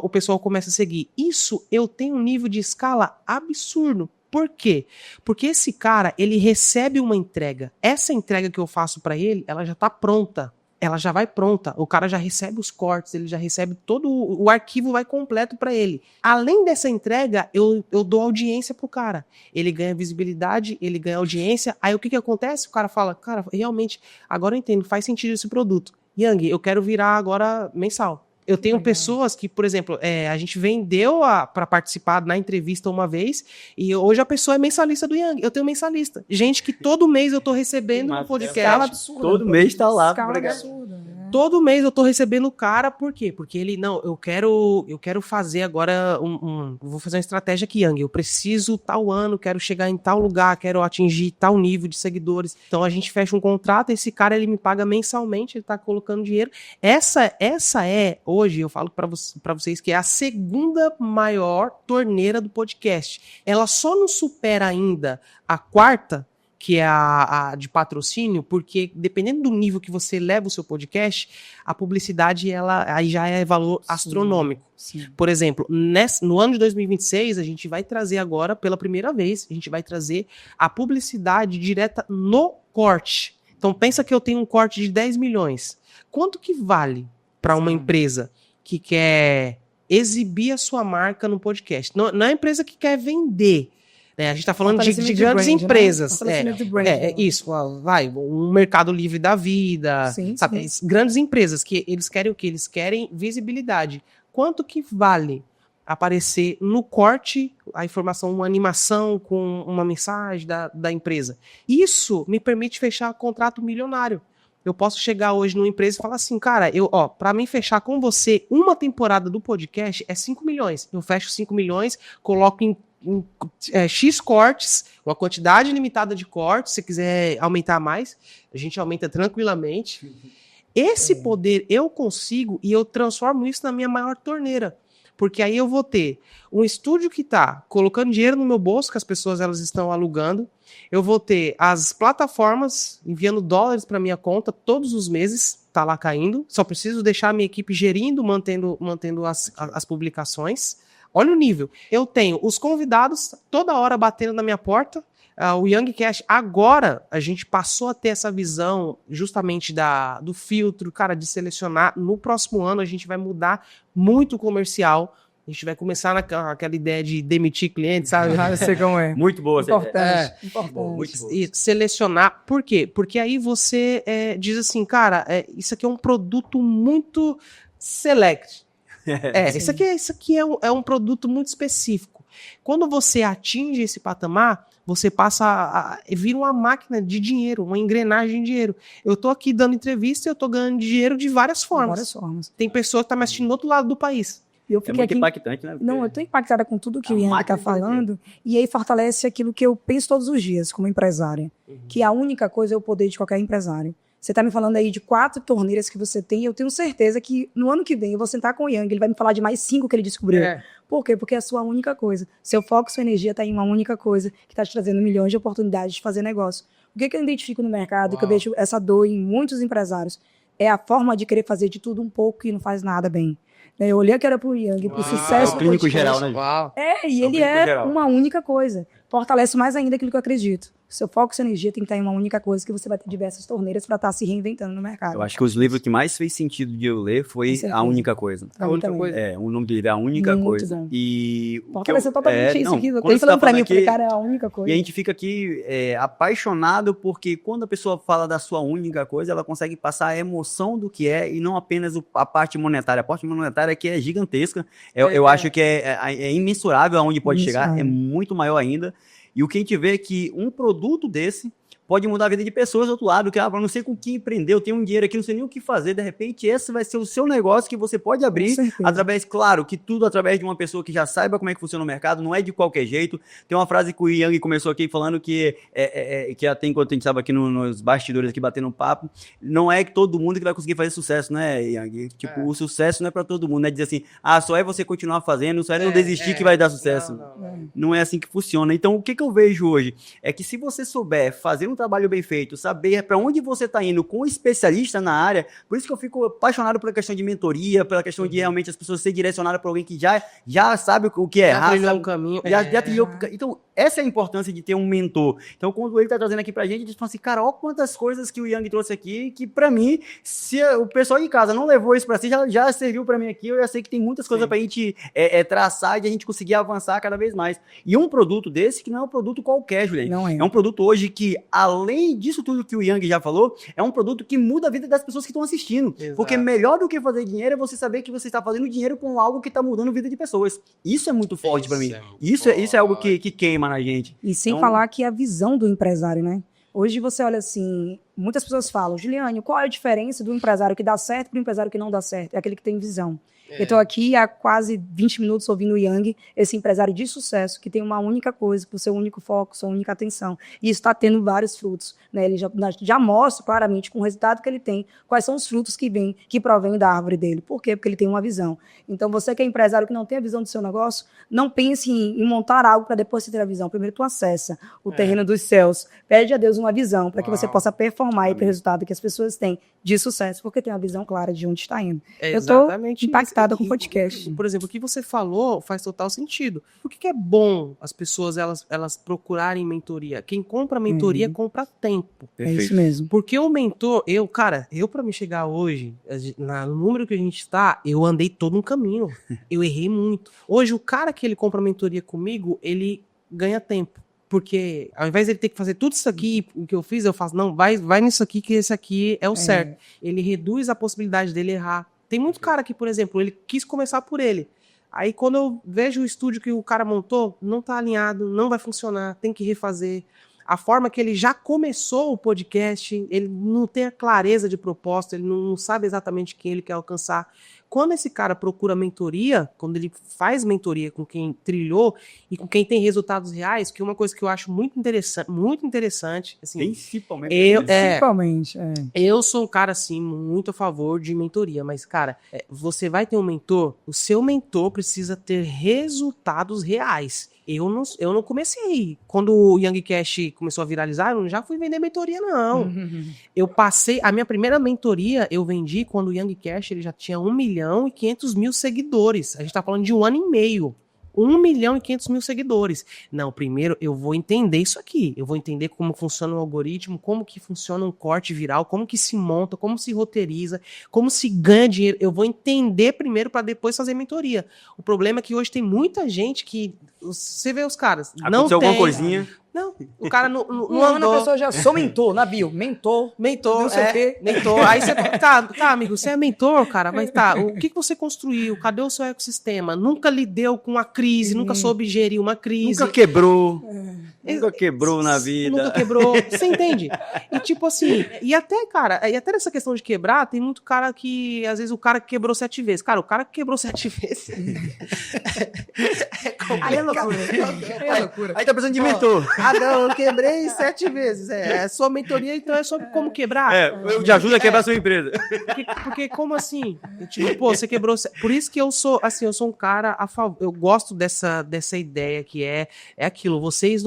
O pessoal começa a seguir. Isso eu tenho um nível de escala absurdo. Por quê? Porque esse cara, ele recebe uma entrega. Essa entrega que eu faço para ele, ela já tá pronta. Ela já vai pronta. O cara já recebe os cortes, ele já recebe todo o arquivo, vai completo para ele. Além dessa entrega, eu dou audiência pro cara. Ele ganha visibilidade, ele ganha audiência. Aí o que acontece? O cara fala, cara, realmente, agora eu entendo, faz sentido esse produto. Yang, eu quero virar agora mensal. Eu tenho pessoas que, por exemplo, a gente vendeu para participar na entrevista uma vez, e hoje a pessoa é mensalista do Yang. Eu tenho mensalista. Gente que todo mês eu tô recebendo no podcast. Absurda, todo mês tá lá. Absurda, né? Todo mês eu tô recebendo o cara, por quê? Porque ele, não, eu quero fazer agora vou fazer uma estratégia aqui, Yang. Eu preciso tal ano, quero chegar em tal lugar, quero atingir tal nível de seguidores. Então a gente fecha um contrato, esse cara ele me paga mensalmente, ele tá colocando dinheiro. Essa é, hoje, eu falo pra vocês que é a segunda maior torneira do podcast. Ela só não supera ainda a quarta, que é a de patrocínio, porque dependendo do nível que você leva o seu podcast, a publicidade ela aí já é valor astronômico. Sim. Por exemplo, no ano de 2026, a gente vai trazer agora, pela primeira vez, a gente vai trazer a publicidade direta no corte. Então pensa que eu tenho um corte de 10 milhões. Quanto que vale para uma empresa que quer exibir a sua marca no podcast? Não é a empresa que quer vender. A gente está falando de grandes empresas. Né? Isso, vai, um Mercado Livre da vida, sim, sabe? Sim. Grandes empresas que eles querem o quê? Eles querem visibilidade. Quanto que vale aparecer no corte a informação, uma animação com uma mensagem da empresa? Isso me permite fechar contrato milionário. Eu posso chegar hoje numa empresa e falar assim, cara, para mim fechar com você uma temporada do podcast é 5 milhões. Eu fecho 5 milhões, coloco em X cortes, uma quantidade limitada de cortes. Se quiser aumentar mais, a gente aumenta tranquilamente. Esse poder eu consigo e eu transformo isso na minha maior torneira. Porque aí eu vou ter um estúdio que está colocando dinheiro no meu bolso, que as pessoas elas estão alugando. Eu vou ter as plataformas enviando dólares para minha conta todos os meses, tá lá caindo. Só preciso deixar a minha equipe gerindo, mantendo as publicações. Olha o nível. Eu tenho os convidados toda hora batendo na minha porta. O Youngcast, agora a gente passou a ter essa visão justamente do filtro, cara, de selecionar. No próximo ano a gente vai mudar muito o comercial. A gente vai começar naquela ideia de demitir clientes, sabe? Eu sei como é. Muito boa. Importante. Muito boa. E selecionar. Por quê? Porque aí você diz assim, cara, isso aqui é um produto muito select. Isso aqui é um produto muito específico. Quando você atinge esse patamar, você passa vira uma máquina de dinheiro, uma engrenagem de dinheiro. Eu tô aqui dando entrevista e eu tô ganhando dinheiro de várias formas. Tem pessoa que tá me assistindo do outro lado do país. Eu fiquei muito impactante, né? Porque... Não, eu tô impactada com tudo que o Ian tá falando, e aí fortalece aquilo que eu penso todos os dias como empresária, que a única coisa é o poder de qualquer empresário. Você tá me falando aí de 4 torneiras que você tem, e eu tenho certeza que no ano que vem eu vou sentar com o Yang, ele vai me falar de mais 5 que ele descobriu. Por quê? Porque é a sua única coisa. Seu foco, sua energia está em uma única coisa que está te trazendo milhões de oportunidades de fazer negócio. O que eu identifico no mercado, que eu vejo essa dor em muitos empresários, é a forma de querer fazer de tudo um pouco e não faz nada bem. Eu olhei que era pro Yang, pro sucesso. É o clínico geral, né? E ele é uma única coisa. Fortalece mais ainda aquilo que eu acredito. Seu foco e sua energia tem que estar em uma única coisa, que você vai ter diversas torneiras para estar se reinventando no mercado. Eu acho que os livros que mais fez sentido de eu ler foi A Única Coisa. A Única Coisa. O nome dele é A Única Muito Coisa. Bom. E fortaleceu totalmente isso aqui. Ele falando pra mim, eu falei, cara, é a única coisa. E a gente fica aqui apaixonado, porque quando a pessoa fala da sua única coisa, ela consegue passar a emoção do que é, e não apenas a parte monetária. A parte monetária que é gigantesca. Eu acho que é imensurável aonde pode chegar, é muito maior ainda. E o que a gente vê é que um produto desse pode mudar a vida de pessoas do outro lado, que eu não sei com que empreender, eu tenho um dinheiro aqui, não sei nem o que fazer, de repente esse vai ser o seu negócio que você pode abrir, através, claro, que tudo através de uma pessoa que já saiba como é que funciona o mercado, não é de qualquer jeito. Tem uma frase que o Yang começou aqui falando que até enquanto a gente estava aqui nos bastidores aqui batendo um papo, não é que todo mundo que vai conseguir fazer sucesso, né, Yang? Tipo, o sucesso não é para todo mundo, né? Dizer assim, só é você continuar fazendo, só é não desistir que vai dar sucesso. Não é assim que funciona. Então, o que eu vejo hoje é que se você souber fazer um trabalho bem feito, saber para onde você está indo com um especialista na área, por isso que eu fico apaixonado pela questão de mentoria, pela questão de realmente as pessoas serem direcionadas para alguém que já sabe o que é errado. Já trilhou um caminho. Já trilhou. Então, essa é a importância de ter um mentor. Então, quando ele está trazendo aqui pra gente, a gente fala assim, cara, olha quantas coisas que o Yang trouxe aqui, que para mim, se o pessoal de casa não levou isso para si, já serviu para mim aqui, eu já sei que tem muitas coisas para a gente traçar e a gente conseguir avançar cada vez mais. E um produto desse, que não é um produto qualquer, Juliane. Não é. É um produto hoje que, além disso tudo que o Yang já falou, é um produto que muda a vida das pessoas que estão assistindo. Exato. Porque melhor do que fazer dinheiro é você saber que você está fazendo dinheiro com algo que está mudando a vida de pessoas. Isso é muito forte para mim. Isso é algo que queima na gente. E sem falar que é a visão do empresário, né? Hoje você olha assim, muitas pessoas falam, Juliane, qual é a diferença do empresário que dá certo para o empresário que não dá certo? É aquele que tem visão. Eu estou aqui há quase 20 minutos ouvindo o Yang, esse empresário de sucesso, que tem uma única coisa, o seu único foco, sua única atenção. E isso está tendo vários frutos. Né? Ele já mostra claramente, com o resultado que ele tem, quais são os frutos que provêm da árvore dele. Por quê? Porque ele tem uma visão. Então, você que é empresário que não tem a visão do seu negócio, não pense em montar algo para depois você ter a visão. Primeiro, tu acessa o terreno dos céus. Pede a Deus uma visão para que você possa performar e ter o resultado que as pessoas têm de sucesso, porque tem uma visão clara de onde está indo. Eu estou impactada com o podcast. Por exemplo, o que você falou faz total sentido. Por que é bom as pessoas elas procurarem mentoria? Quem compra mentoria compra tempo. Perfeito. É isso mesmo. Porque o mentor, eu para me chegar hoje, no número que a gente está, eu andei todo um caminho. Eu errei muito. Hoje, o cara que ele compra mentoria comigo, ele ganha tempo. Porque ao invés de ele ter que fazer tudo isso aqui, o que eu fiz, eu faço, não, vai nisso aqui, que esse aqui é o certo. Ele reduz a possibilidade dele errar. Tem muito cara que, por exemplo, ele quis começar por ele. Aí quando eu vejo o estúdio que o cara montou, não tá alinhado, não vai funcionar, tem que refazer. A forma que ele já começou o podcast, ele não tem a clareza de propósito, ele não sabe exatamente quem ele quer alcançar. Quando esse cara procura mentoria, quando ele faz mentoria com quem trilhou e com quem tem resultados reais, que é uma coisa que eu acho muito interessante. Assim, Principalmente. Eu sou um cara, assim, muito a favor de mentoria, mas, cara, você vai ter um mentor, o seu mentor precisa ter resultados reais. Eu não comecei. Quando o Yang Cash começou a viralizar, eu não já fui vender mentoria, não. Eu passei... A minha primeira mentoria eu vendi quando o Yang Cash ele já tinha 1.500.000 seguidores. A gente tá falando de 1 ano e meio. 1.500.000 seguidores. Não, primeiro eu vou entender isso aqui. Eu vou entender como funciona o algoritmo, como que funciona um corte viral, como que se monta, como se roteiriza, como se ganha dinheiro. Eu vou entender primeiro para depois fazer mentoria. O problema é que hoje tem muita gente que... Você vê os caras... Aconteceu alguma coisinha... Não, o cara não andou. A pessoa já sou mentor, na bio. Mentor, não sei o quê. Mentor. Aí você tá, amigo, você é mentor, cara, mas tá, o que você construiu? Cadê o seu ecossistema? Nunca lidou com uma crise, nunca soube gerir uma crise. Nunca quebrou. Nunca quebrou na vida. Nunca quebrou. Você entende? E tipo assim, e até nessa questão de quebrar, tem muito cara que, às vezes, o cara que quebrou 7 vezes. Cara, o cara que quebrou 7 vezes. Aí é loucura. Aí tá precisando de mentor. não, eu quebrei 7 vezes. É sua mentoria, então é sobre como quebrar. Eu te ajudo a quebrar a sua empresa. Porque como assim? Tipo, pô, você quebrou... Por isso que eu sou um cara a favor. Eu gosto dessa ideia que é aquilo. Vocês,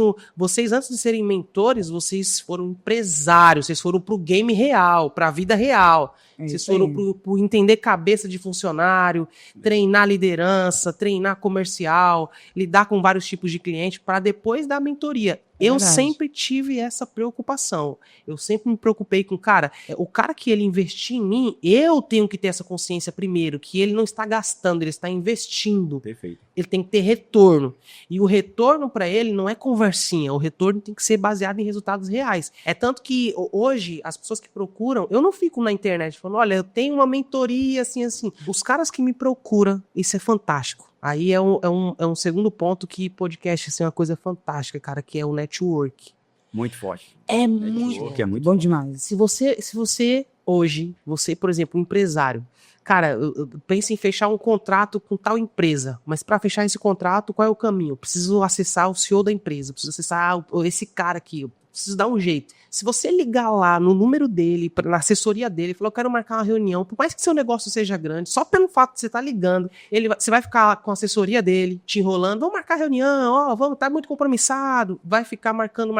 antes de serem mentores, vocês foram empresários, vocês foram pro game real, pra vida real. Vocês foram pro entender cabeça de funcionário, treinar liderança, treinar comercial, lidar com vários tipos de clientes para depois dar mentoria. Eu sempre tive essa preocupação. Eu sempre me preocupei com, o cara que ele investir em mim, eu tenho que ter essa consciência primeiro, que ele não está gastando, ele está investindo. Perfeito. Ele tem que ter retorno. E o retorno para ele não é conversinha, o retorno tem que ser baseado em resultados reais. É tanto que hoje, as pessoas que procuram, eu não fico na internet falando, olha, eu tenho uma mentoria assim. Os caras que me procuram, isso é fantástico. Aí é um segundo ponto que podcast assim, é uma coisa fantástica, cara, que é o network. Muito forte. É muito bom demais. Se você hoje, por exemplo, um empresário, cara, eu penso em fechar um contrato com tal empresa, mas para fechar esse contrato, qual é o caminho? Eu preciso acessar o CEO da empresa, preciso acessar esse cara aqui, eu preciso dar um jeito. Se você ligar lá no número dele, na assessoria dele, falar, eu quero marcar uma reunião, por mais que seu negócio seja grande, só pelo fato de você estar ligando, você vai ficar lá com a assessoria dele, te enrolando, vamos marcar reunião, vamos, tá muito compromissado, vai ficar marcando,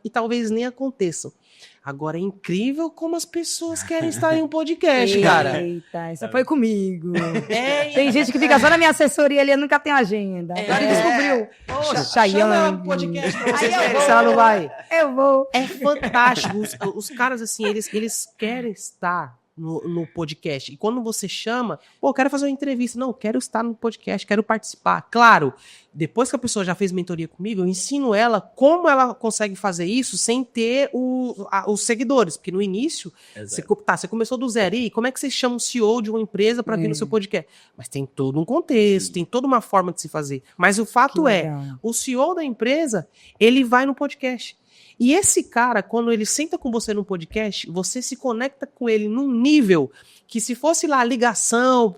e talvez nem aconteçam. Agora é incrível como as pessoas querem estar em um podcast, cara. Eita, essa foi comigo. Tem gente que fica só na minha assessoria ali, nunca tem agenda. Agora descobriu. Poxa, chama um podcast pra vocês verem se ela não vai. Eu vou. É fantástico. Os caras, assim, eles querem estar no podcast. E quando você chama, eu quero fazer uma entrevista. Não, eu quero estar no podcast, quero participar. Claro, depois que a pessoa já fez mentoria comigo, eu ensino ela como ela consegue fazer isso sem ter os seguidores. Porque no início, você começou do zero. E como é que você chama um CEO de uma empresa para vir no seu podcast? Mas tem todo um contexto, tem toda uma forma de se fazer. Mas o fato o CEO da empresa, ele vai no podcast. E esse cara, quando ele senta com você no podcast, você se conecta com ele num nível que se fosse lá ligação,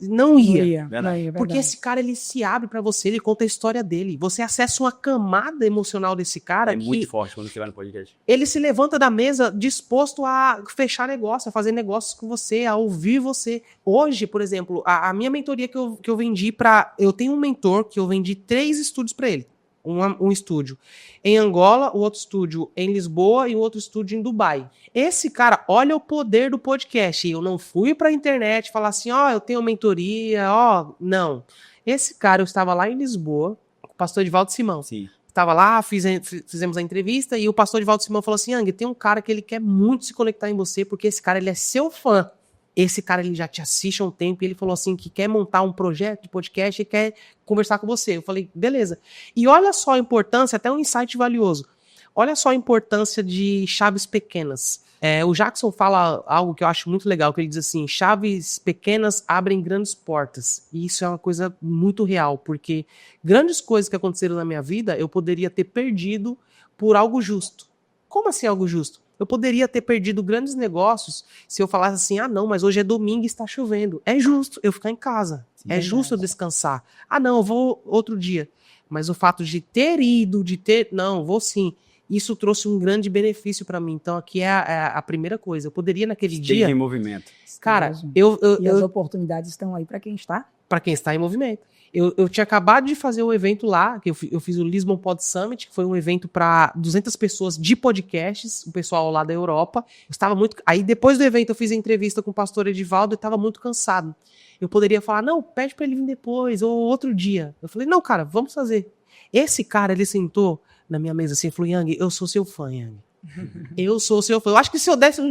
não ia. Porque esse cara, ele se abre pra você, ele conta a história dele. Você acessa uma camada emocional desse cara que... muito forte quando você vai no podcast. Ele se levanta da mesa disposto a fechar negócio, a fazer negócios com você, a ouvir você. Hoje, por exemplo, a minha mentoria que eu vendi pra... Eu tenho um mentor que eu vendi 3 estúdios pra ele. Um estúdio em Angola, o outro estúdio em Lisboa e o outro estúdio em Dubai. Esse cara, olha o poder do podcast. Eu não fui pra internet falar assim, eu tenho mentoria, não. Esse cara, eu estava lá em Lisboa, com o pastor Edivaldo Simão. Sim. Estava lá, fizemos a entrevista e o pastor Edivaldo Simão falou assim, Yang, tem um cara que ele quer muito se conectar em você, porque esse cara, ele é seu fã. Esse cara, ele já te assiste há um tempo e ele falou assim que quer montar um projeto de podcast e quer conversar com você. Eu falei, beleza. E olha só a importância, até um insight valioso. Olha só a importância de chaves pequenas. O Jackson fala algo que eu acho muito legal, que ele diz assim, chaves pequenas abrem grandes portas. E isso é uma coisa muito real, porque grandes coisas que aconteceram na minha vida, eu poderia ter perdido por algo justo. Como assim algo justo? Eu poderia ter perdido grandes negócios se eu falasse assim, não, mas hoje é domingo e está chovendo. É justo eu ficar em casa. Sim, é justo eu descansar. Não, eu vou outro dia. Mas o fato de ter ido, não, vou sim. Isso trouxe um grande benefício para mim. Então aqui é a primeira coisa. Eu poderia naquele dia... Esteja em movimento. Cara, e as oportunidades estão aí para quem está? Para quem está em movimento. Eu tinha acabado de fazer um evento lá, que eu fiz o Lisbon Pod Summit, que foi um evento para 200 pessoas de podcasts, o pessoal lá da Europa. Eu estava muito... Aí depois do evento eu fiz a entrevista com o pastor Edivaldo e estava muito cansado. Eu poderia falar, não, pede para ele vir depois, ou outro dia. Eu falei, não, cara, vamos fazer. Esse cara, ele sentou na minha mesa assim e falou, Yang, eu sou seu fã, Yang. Eu sou seu fã. Eu acho que se eu desse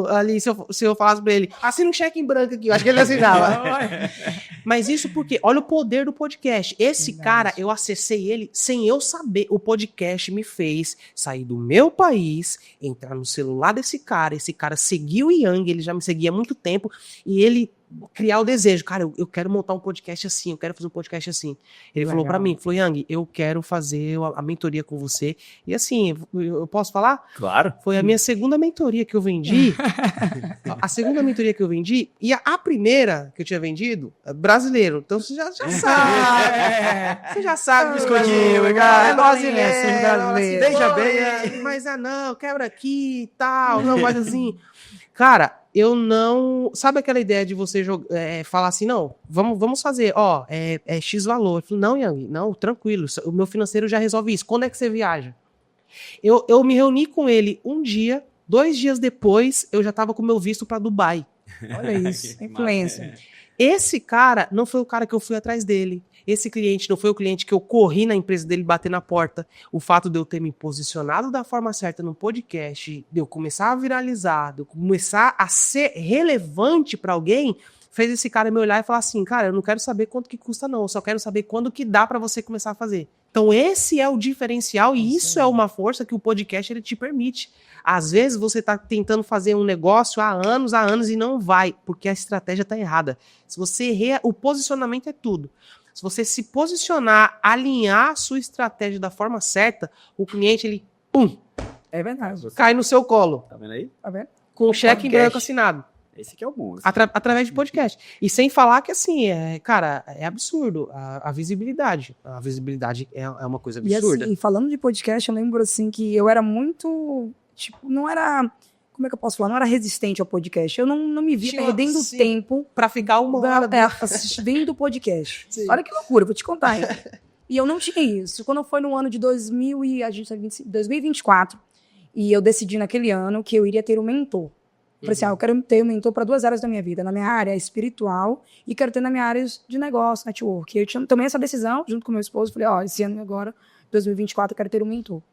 ali, se eu falasse pra ele, assina um cheque em branco aqui, eu acho que ele assinava. Mas isso porque, olha o poder do podcast. Esse cara, eu acessei ele sem eu saber. O podcast me fez sair do meu país, entrar no celular desse cara. Esse cara seguiu o Yang, ele já me seguia há muito tempo, e ele criar o desejo. Cara, eu quero montar um podcast assim, eu quero fazer um podcast assim. Ele falou pra mim, falou, Yang, eu quero fazer a mentoria com você. E assim, eu posso falar? Claro. Foi a minha segunda mentoria que eu vendi. A segunda mentoria que eu vendi. E a primeira que eu tinha vendido, brasileiro. Então você já sabe. Você já sabe. Escondinho, cara. É brasileiro. brasileiro. Deixa bem. Mas não, quebra aqui e tal. Não, mas assim... Cara, eu não... Sabe aquela ideia de você falar assim, não, vamos fazer, ó, é X valor. Eu falei, não, Yang, não, tranquilo, o meu financeiro já resolve isso. Quando é que você viaja? Eu me reuni com ele um dia, 2 dias depois, eu já tava com o meu visto para Dubai. Olha isso, influência. Esse cara não foi o cara que eu fui atrás dele. Esse cliente não foi o cliente que eu corri na empresa dele bater na porta. O fato de eu ter me posicionado da forma certa no podcast, de eu começar a viralizar, de eu começar a ser relevante para alguém, fez esse cara me olhar e falar assim, cara, eu não quero saber quanto que custa não, eu só quero saber quando que dá para você começar a fazer. Então esse é o diferencial e isso é uma força que o podcast ele te permite. Às vezes você está tentando fazer um negócio há anos e não vai, porque a estratégia está errada. Se você o posicionamento é tudo. Se você se posicionar, alinhar a sua estratégia da forma certa, o cliente, ele, pum, É verdade. cai no seu colo. Tá vendo aí? Tá vendo? Com um cheque em Podcast. branco assinado. Esse aqui é o bom. Através de podcast. E sem falar que, assim, cara, é absurdo a visibilidade. A visibilidade é uma coisa absurda. E assim, falando de podcast, eu lembro assim que eu era muito, tipo, não era, como é que eu posso falar? Não era resistente ao podcast. Eu não me via perdendo sim, tempo pra ficar uma hora... vendo podcast. Sim. Olha que loucura, vou te contar. Hein? E eu não tinha isso. Quando foi no ano de 2024, e eu decidi naquele ano que eu iria ter um mentor. Eu falei assim, eu quero ter um mentor para 2 áreas da minha vida. Na minha área espiritual e quero ter na minha área de negócio, network. Eu tomei essa decisão junto com meu esposo. Falei, esse ano agora, 2024, eu quero ter um mentor.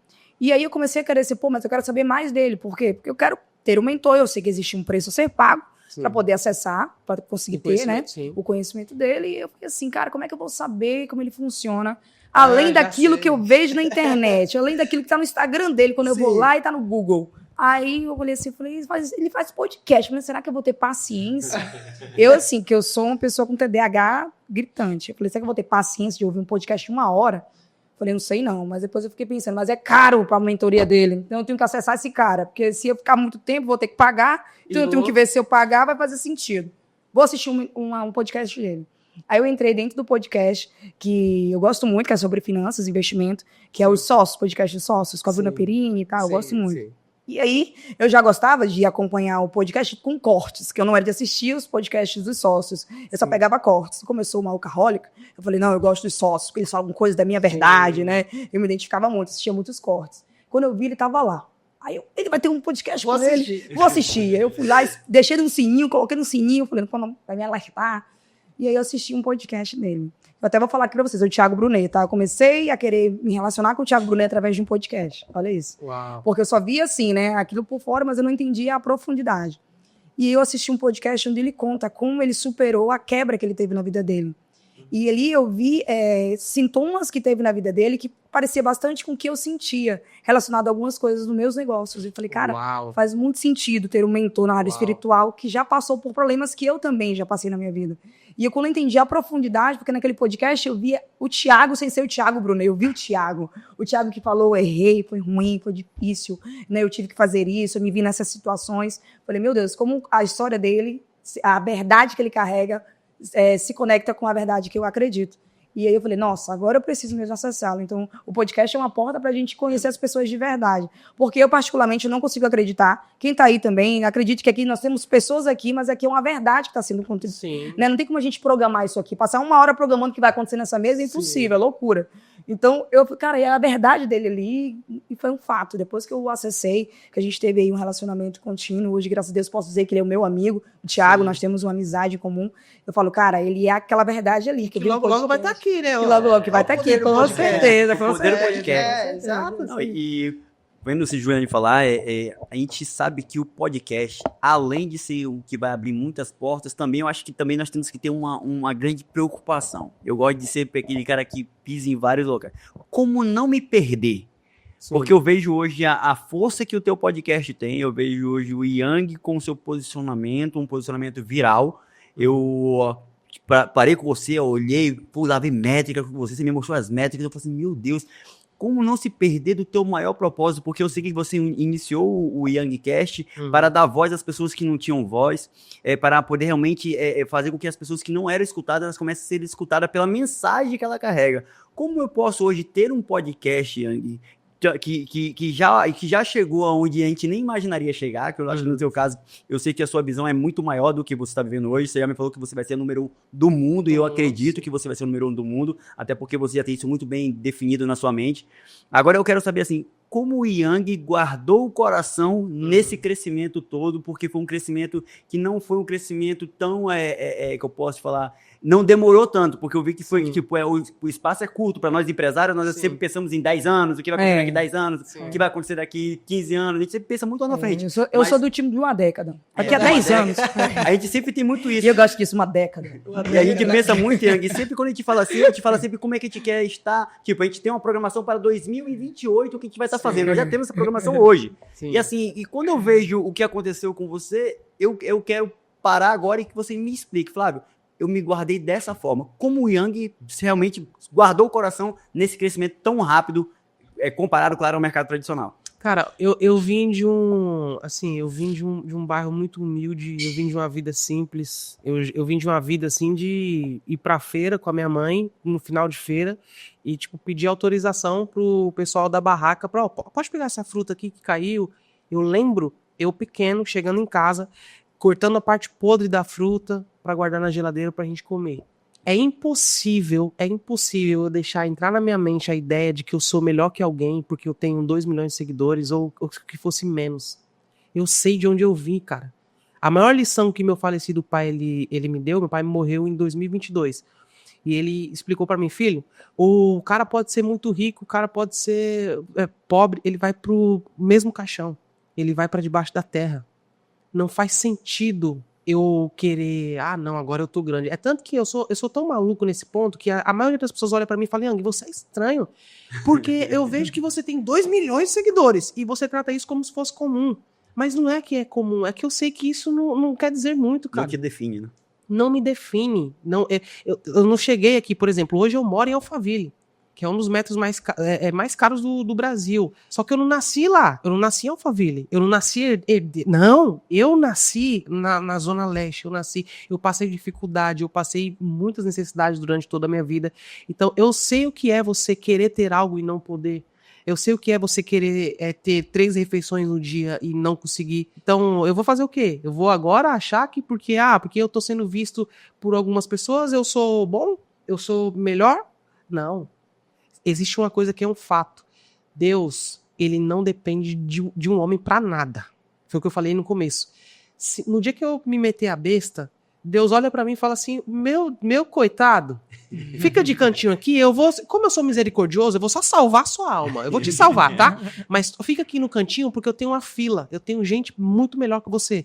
E aí eu comecei a querer ser, mas eu quero saber mais dele. Por quê? Porque eu quero ter um mentor. Eu sei que existe um preço a ser pago para poder acessar, para conseguir ter, né? O conhecimento dele. E eu falei assim, cara, como é que eu vou saber como ele funciona? Além daquilo que eu vejo na internet, além daquilo que está no Instagram dele, quando eu vou lá e está no Google. Aí eu olhei assim, falei, ele faz podcast. Eu falei, será que eu vou ter paciência? Eu, assim, que eu sou uma pessoa com TDAH gritante. Eu falei, será que eu vou ter paciência de ouvir um podcast de 1 hora? Eu falei, não sei não. Mas depois eu fiquei pensando, mas é caro para a mentoria dele. Então eu tenho que acessar esse cara. Porque se eu ficar muito tempo, vou ter que pagar. Então eu tenho que ver se eu pagar, vai fazer sentido. Vou assistir um podcast dele. Aí eu entrei dentro do podcast, que eu gosto muito, que é sobre finanças e investimento, que é o Sócios, podcast de Sócios, com a Bruna Perini e tal. Eu gosto muito. Sim. E aí, eu já gostava de acompanhar o podcast com cortes, que eu não era de assistir os podcasts dos sócios. Eu só pegava cortes. Começou uma alcoólica, eu falei, não, eu gosto dos sócios, porque eles falam coisas da minha verdade, né? Eu me identificava muito, assistia muitos cortes. Quando eu vi, ele tava lá. Aí ele vai ter um podcast com ele. Vou assistir. Aí eu fui lá, deixei no sininho, coloquei no sininho, falei, não vai me alertar. E aí eu assisti um podcast dele. Eu até vou falar aqui pra vocês, o Thiago Brunet, tá? Eu comecei a querer me relacionar com o Thiago Brunet através de um podcast. Olha isso. Uau. Porque eu só via assim, né? Aquilo por fora, mas eu não entendia a profundidade. E eu assisti um podcast onde ele conta como ele superou a quebra que ele teve na vida dele. E ali eu vi sintomas que teve na vida dele que parecia bastante com o que eu sentia, relacionado a algumas coisas dos meus negócios. E falei, cara, faz muito sentido ter um mentor na área espiritual que já passou por problemas que eu também já passei na minha vida. E eu, quando eu entendi a profundidade, porque naquele podcast eu via o Thiago sem ser o Thiago Brunet, eu vi o Thiago que falou, errei, foi ruim, foi difícil, né? Eu tive que fazer isso, eu me vi nessas situações. Falei, meu Deus, como a história dele, a verdade que ele carrega, se conecta com a verdade que eu acredito. E aí eu falei, nossa, agora eu preciso mesmo acessá-lo. Então, o podcast é uma porta pra gente conhecer as pessoas de verdade. Porque eu, particularmente, não consigo acreditar. Quem tá aí também, acredite que aqui nós temos pessoas aqui, mas aqui é uma verdade que tá sendo contida. Né? Não tem como a gente programar isso aqui. Passar 1 hora programando o que vai acontecer nessa mesa é impossível, é loucura. Então, cara, é a verdade dele ali, e foi um fato. Depois que eu acessei, que a gente teve aí um relacionamento contínuo, hoje, graças a Deus, posso dizer que ele é o meu amigo, o Thiago, nós temos uma amizade em comum. Eu falo, cara, ele é aquela verdade ali. Que logo vai estar aqui, né? Que logo que vai estar aqui, com certeza. O poder do podcast. Exato. Não, e vendo se Juliane falar, a gente sabe que o podcast, além de ser o que vai abrir muitas portas, também eu acho que também nós temos que ter uma grande preocupação. Eu gosto de ser aquele cara que pisa em vários locais. Como não me perder? Sim. Porque eu vejo hoje a força que o teu podcast tem, eu vejo hoje o Yang com o seu posicionamento, um posicionamento viral. Eu parei com você, eu olhei, pô, lá vi métrica com você me mostrou as métricas, eu falei assim, meu Deus, como não se perder do teu maior propósito? Porque eu sei que você iniciou o Youngcast para dar voz às pessoas que não tinham voz, para poder realmente fazer com que as pessoas que não eram escutadas, elas comecem a ser escutadas pela mensagem que ela carrega. Como eu posso hoje ter um podcast, Yang, que já chegou aonde a gente nem imaginaria chegar, que eu acho que no seu caso, eu sei que a sua visão é muito maior do que você está vivendo hoje, você já me falou que você vai ser o número 1 do mundo, e eu acredito que você vai ser o número 1 do mundo, até porque você já tem isso muito bem definido na sua mente. Agora eu quero saber assim, como o Yang guardou o coração nesse crescimento todo, porque foi um crescimento que não foi um crescimento tão, que eu posso falar, não demorou tanto, porque eu vi que foi, tipo, o espaço é curto para nós empresários, nós sempre pensamos em 10 anos, o que vai acontecer daqui 10 anos, o que vai acontecer daqui 15 anos, a gente sempre pensa muito lá na frente. Eu sou do time de uma década, daqui a 10 anos. A gente sempre tem muito isso. E eu gosto disso, uma década. E a gente pensa muito, e sempre quando a gente fala assim, a gente fala sempre como é que a gente quer estar, tipo, a gente tem uma programação para 2028, o que a gente vai estar fazendo, nós já temos essa programação hoje. Sim. E assim, e quando eu vejo o que aconteceu com você, eu quero parar agora e que você me explique, Flávio, eu me guardei dessa forma. Como o Yang realmente guardou o coração nesse crescimento tão rápido, comparado, claro, ao mercado tradicional? Cara, eu vim de um bairro muito humilde, eu vim de uma vida simples, eu vim de uma vida, assim, de ir pra feira com a minha mãe, no final de feira, e, tipo, pedir autorização pro pessoal da barraca, pode pegar essa fruta aqui que caiu. Eu lembro, eu pequeno, chegando em casa, cortando a parte podre da fruta para guardar na geladeira pra gente comer. É impossível eu deixar entrar na minha mente a ideia de que eu sou melhor que alguém porque eu tenho 2 milhões de seguidores ou que fosse menos. Eu sei de onde eu vim, cara. A maior lição que meu falecido pai ele me deu, meu pai morreu em 2022. E ele explicou para mim, filho, o cara pode ser muito rico, o cara pode ser pobre, ele vai pro mesmo caixão. Ele vai para debaixo da terra. Não faz sentido eu querer, não, agora eu tô grande. É tanto que eu sou tão maluco nesse ponto que a maioria das pessoas olha pra mim e fala, Yang, você é estranho, porque eu vejo que você tem 2 milhões de seguidores e você trata isso como se fosse comum. Mas não é que é comum, é que eu sei que isso não quer dizer muito, cara. Não te define, né? Não me define. Não, eu não cheguei aqui, por exemplo, hoje eu moro em Alphaville, que é um dos metros mais caros do Brasil. Só que eu não nasci lá, eu não nasci em Alphaville, eu não nasci... Não, eu nasci na Zona Leste, eu passei dificuldade, eu passei muitas necessidades durante toda a minha vida. Então, eu sei o que é você querer ter algo e não poder. Eu sei o que é você querer ter 3 refeições no dia e não conseguir. Então, eu vou fazer o quê? Eu vou agora achar que porque eu tô sendo visto por algumas pessoas, eu sou bom? Eu sou melhor? Não. Existe uma coisa que é um fato. Deus, ele não depende de um homem pra nada. Foi o que eu falei no começo. No dia que eu me meter a besta, Deus olha pra mim e fala assim, meu coitado, fica de cantinho aqui, como eu sou misericordioso, eu vou só salvar a sua alma, eu vou te salvar, tá? Mas fica aqui no cantinho porque eu tenho uma fila, eu tenho gente muito melhor que você.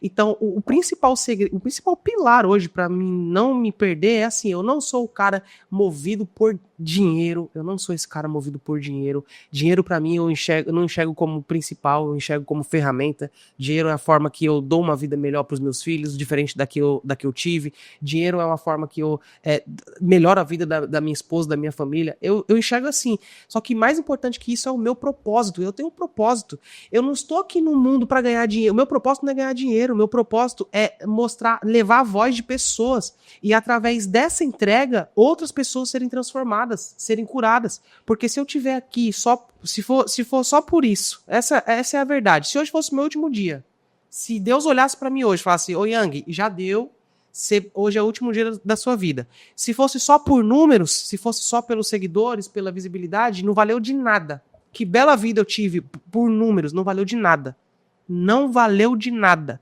Então, o principal segredo, o principal pilar hoje pra mim não me perder é assim, eu não sou o cara movido por dinheiro, eu não sou esse cara movido por dinheiro. Dinheiro pra mim eu não enxergo como principal, eu enxergo como ferramenta. Dinheiro é a forma que eu dou uma vida melhor pros meus filhos, diferente da que eu tive. Dinheiro é uma forma que eu melhoro a vida da minha esposa, da minha família. Eu enxergo assim. Só que mais importante que isso é o meu propósito. Eu tenho um propósito. Eu não estou aqui no mundo pra ganhar dinheiro. O meu propósito não é ganhar dinheiro. O meu propósito é levar a voz de pessoas e através dessa entrega, outras pessoas serem transformadas, serem curadas. Porque se eu tiver aqui se for só por isso, essa é a verdade. Se hoje fosse o meu último dia, se Deus olhasse pra mim hoje e falasse, ô Yang, já deu, hoje é o último dia da sua vida. Se fosse só por números, se fosse só pelos seguidores, pela visibilidade, não valeu de nada. Que bela vida eu tive por números, não valeu de nada. Não valeu de nada.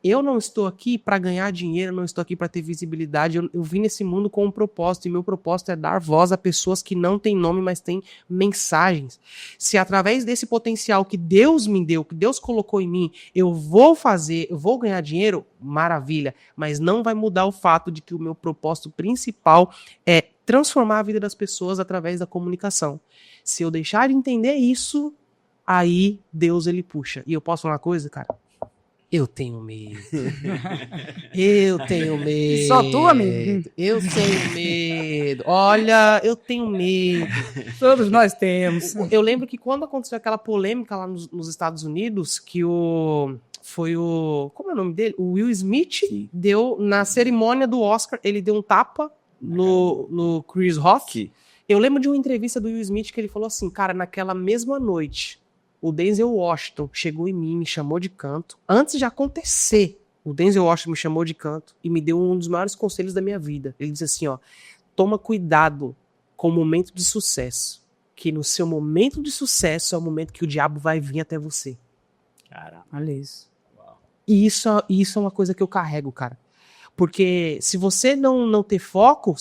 Eu não estou aqui para ganhar dinheiro, não estou aqui para ter visibilidade. Eu vim nesse mundo com um propósito, e meu propósito é dar voz a pessoas que não têm nome, mas têm mensagens. Se através desse potencial que Deus me deu, que Deus colocou em mim, eu vou ganhar dinheiro, maravilha. Mas não vai mudar o fato de que o meu propósito principal é transformar a vida das pessoas através da comunicação. Se eu deixar de entender isso, aí Deus ele puxa. E eu posso falar uma coisa, cara? Eu tenho medo. Eu tenho medo. Só tu, amigo? Eu tenho medo. Olha, eu tenho medo. Todos nós temos. Eu lembro que quando aconteceu aquela polêmica lá nos Estados Unidos, que foi o... Como é o nome dele? O Will Smith deu, na cerimônia do Oscar, ele deu um tapa no Chris Rock. Eu lembro de uma entrevista do Will Smith que ele falou assim, cara, naquela mesma noite, o Denzel Washington chegou em mim, me chamou de canto. Antes de acontecer, o Denzel Washington me chamou de canto e me deu um dos maiores conselhos da minha vida. Ele disse assim, ó, toma cuidado com o momento de sucesso, que no seu momento de sucesso é o momento que o diabo vai vir até você. Caramba. Olha isso. E isso é uma coisa que eu carrego, cara. Porque se você não ter foco,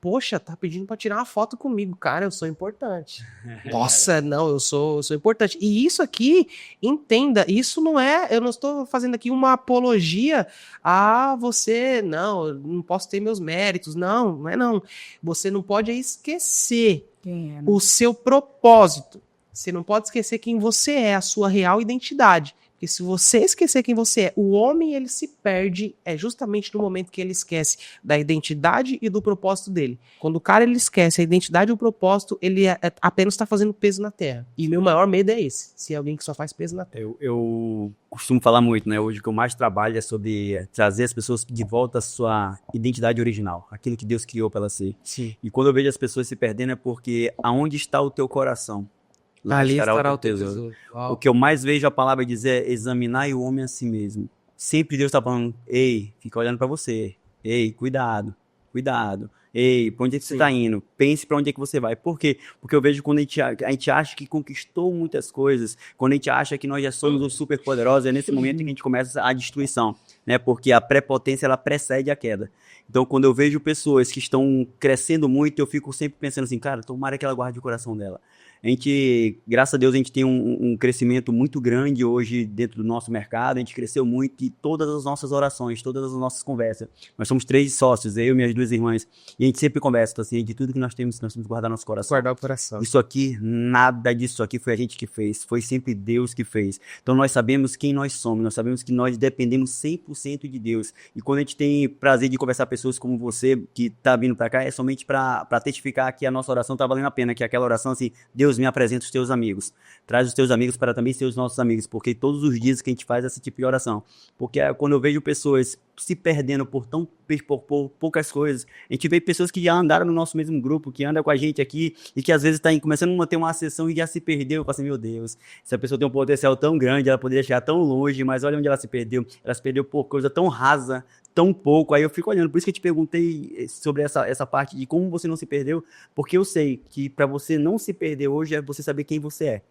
poxa, tá pedindo pra tirar uma foto comigo. Cara, eu sou importante. Nossa, não, eu sou importante. E isso aqui, entenda, isso não é, eu não estou fazendo aqui uma apologia a você, não, eu não posso ter meus méritos, não é não. Você não pode esquecer Quem é, né? o seu propósito. Você não pode esquecer quem você é, a sua real identidade. Porque se você esquecer quem você é, o homem ele se perde justamente no momento que ele esquece da identidade e do propósito dele. Quando o cara ele esquece a identidade e o propósito, ele apenas está fazendo peso na terra. E meu maior medo é esse, se é alguém que só faz peso na terra. Eu costumo falar muito, né? Hoje o que eu mais trabalho é sobre trazer as pessoas de volta à sua identidade original, aquilo que Deus criou para ela ser. Sim. E quando eu vejo as pessoas se perdendo é porque aonde está o teu coração? Lá Ali estará o teu tesouro. O que eu mais vejo a palavra dizer é examinar o homem a si mesmo. Sempre Deus está falando, ei, fica olhando para você. Ei, cuidado. Ei, para onde é que você está indo? Pense para onde é que você vai. Por quê? Porque eu vejo quando a gente acha que conquistou muitas coisas, quando a gente acha que nós já somos os super poderosos, é nesse momento que a gente começa a destruição, né? Porque a prepotência, ela precede a queda. Então, quando eu vejo pessoas que estão crescendo muito, eu fico sempre pensando assim, cara, tomara que ela guarde o coração dela. A gente, graças a Deus, a gente tem um crescimento muito grande hoje dentro do nosso mercado, a gente cresceu muito e todas as nossas orações, todas as nossas conversas, nós somos 3 sócios, eu e minhas 2 irmãs, e a gente sempre conversa, então, assim, de tudo que nós temos que guardar nosso coração. Guardar o coração. Isso aqui, nada disso aqui foi a gente que fez, foi sempre Deus que fez. Então nós sabemos quem nós somos, nós sabemos que nós dependemos 100% de Deus. E quando a gente tem prazer de conversar com pessoas como você, que está vindo para cá, é somente para testificar que a nossa oração está valendo a pena, que aquela oração assim, Deus me apresenta os teus amigos, traz os teus amigos para também ser os nossos amigos, porque todos os dias que a gente faz esse tipo de oração, porque quando eu vejo pessoas se perdendo por poucas coisas, a gente vê pessoas que já andaram no nosso mesmo grupo, que andam com a gente aqui, e que às vezes está começando a manter uma sessão e já se perdeu, eu falo assim, meu Deus, essa pessoa tem um potencial tão grande, ela poderia chegar tão longe, mas olha onde ela se perdeu por coisa tão rasa, tão pouco, aí eu fico olhando, por isso que eu te perguntei sobre essa parte de como você não se perdeu, porque eu sei que para você não se perder hoje é você saber quem você é.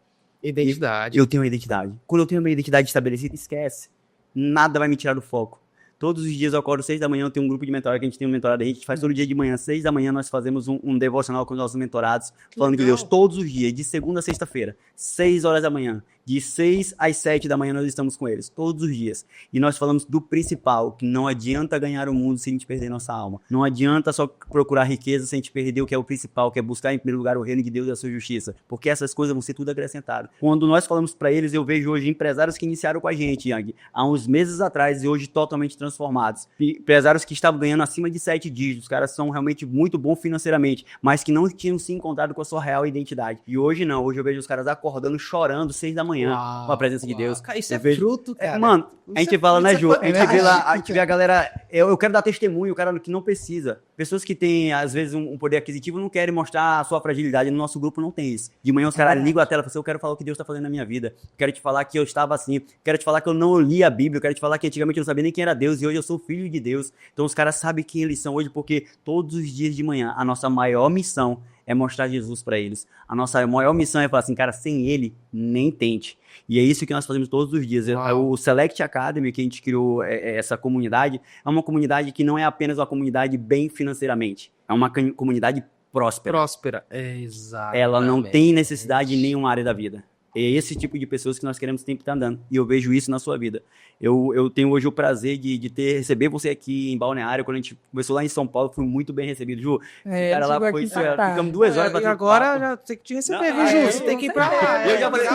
Identidade. Eu tenho uma identidade. Quando eu tenho uma identidade estabelecida, esquece. Nada vai me tirar do foco. Todos os dias eu acordo 6 da manhã, eu tenho um grupo de mentoria que a gente tem um mentorado, a gente faz todo dia de manhã, 6 da manhã, nós fazemos um devocional com os nossos mentorados, falando de Deus, todos os dias, de segunda a sexta-feira, 6 horas da manhã, de 6 às 7 da manhã nós estamos com eles, todos os dias. E nós falamos do principal, que não adianta ganhar o mundo sem a gente perder nossa alma. Não adianta só procurar riqueza sem a gente perder o que é o principal, que é buscar em primeiro lugar o reino de Deus e a sua justiça. Porque essas coisas vão ser tudo acrescentado. Quando nós falamos para eles, eu vejo hoje empresários que iniciaram com a gente, Yang, há uns meses atrás e hoje totalmente transformados. Empresários que estavam ganhando acima de 7 dígitos. Os caras são realmente muito bons financeiramente, mas que não tinham se encontrado com a sua real identidade. E hoje não. Hoje eu vejo os caras acordando, chorando 6 da manhã com a presença de Deus. Cara, isso fruto, cara. Mano, a gente fala, né, Ju? A gente vê lá, a gente vê a galera. Eu quero dar testemunho, o cara que não precisa. Pessoas que têm, às vezes, um poder aquisitivo não querem mostrar a sua fragilidade. No nosso grupo não tem isso. De manhã os caras ligam a tela e falam assim, eu quero falar o que Deus está fazendo na minha vida. Quero te falar que eu estava assim. Quero te falar que eu não li a Bíblia. Quero te falar que antigamente eu não sabia nem quem era Deus e hoje eu sou filho de Deus. Então os caras sabem quem eles são hoje porque todos os dias de manhã a nossa maior missão é mostrar Jesus para eles. A nossa maior missão é falar assim, cara, sem ele, nem tente. E é isso que nós fazemos todos os dias. O Select Academy, que a gente criou essa comunidade, é uma comunidade que não é apenas uma comunidade bem financeiramente. É uma comunidade próspera. É, exato. Ela não tem necessidade em nenhuma área da vida. É esse tipo de pessoas que nós queremos sempre estar andando. E eu vejo isso na sua vida. Eu tenho hoje o prazer de receber você aqui em Balneário. Quando a gente começou lá em São Paulo, fui muito bem recebido. Ju, esse cara lá foi... Ficamos 2 horas E agora já tem que te receber, viu, Ju? Você tem que ir pra lá. Eu já falei,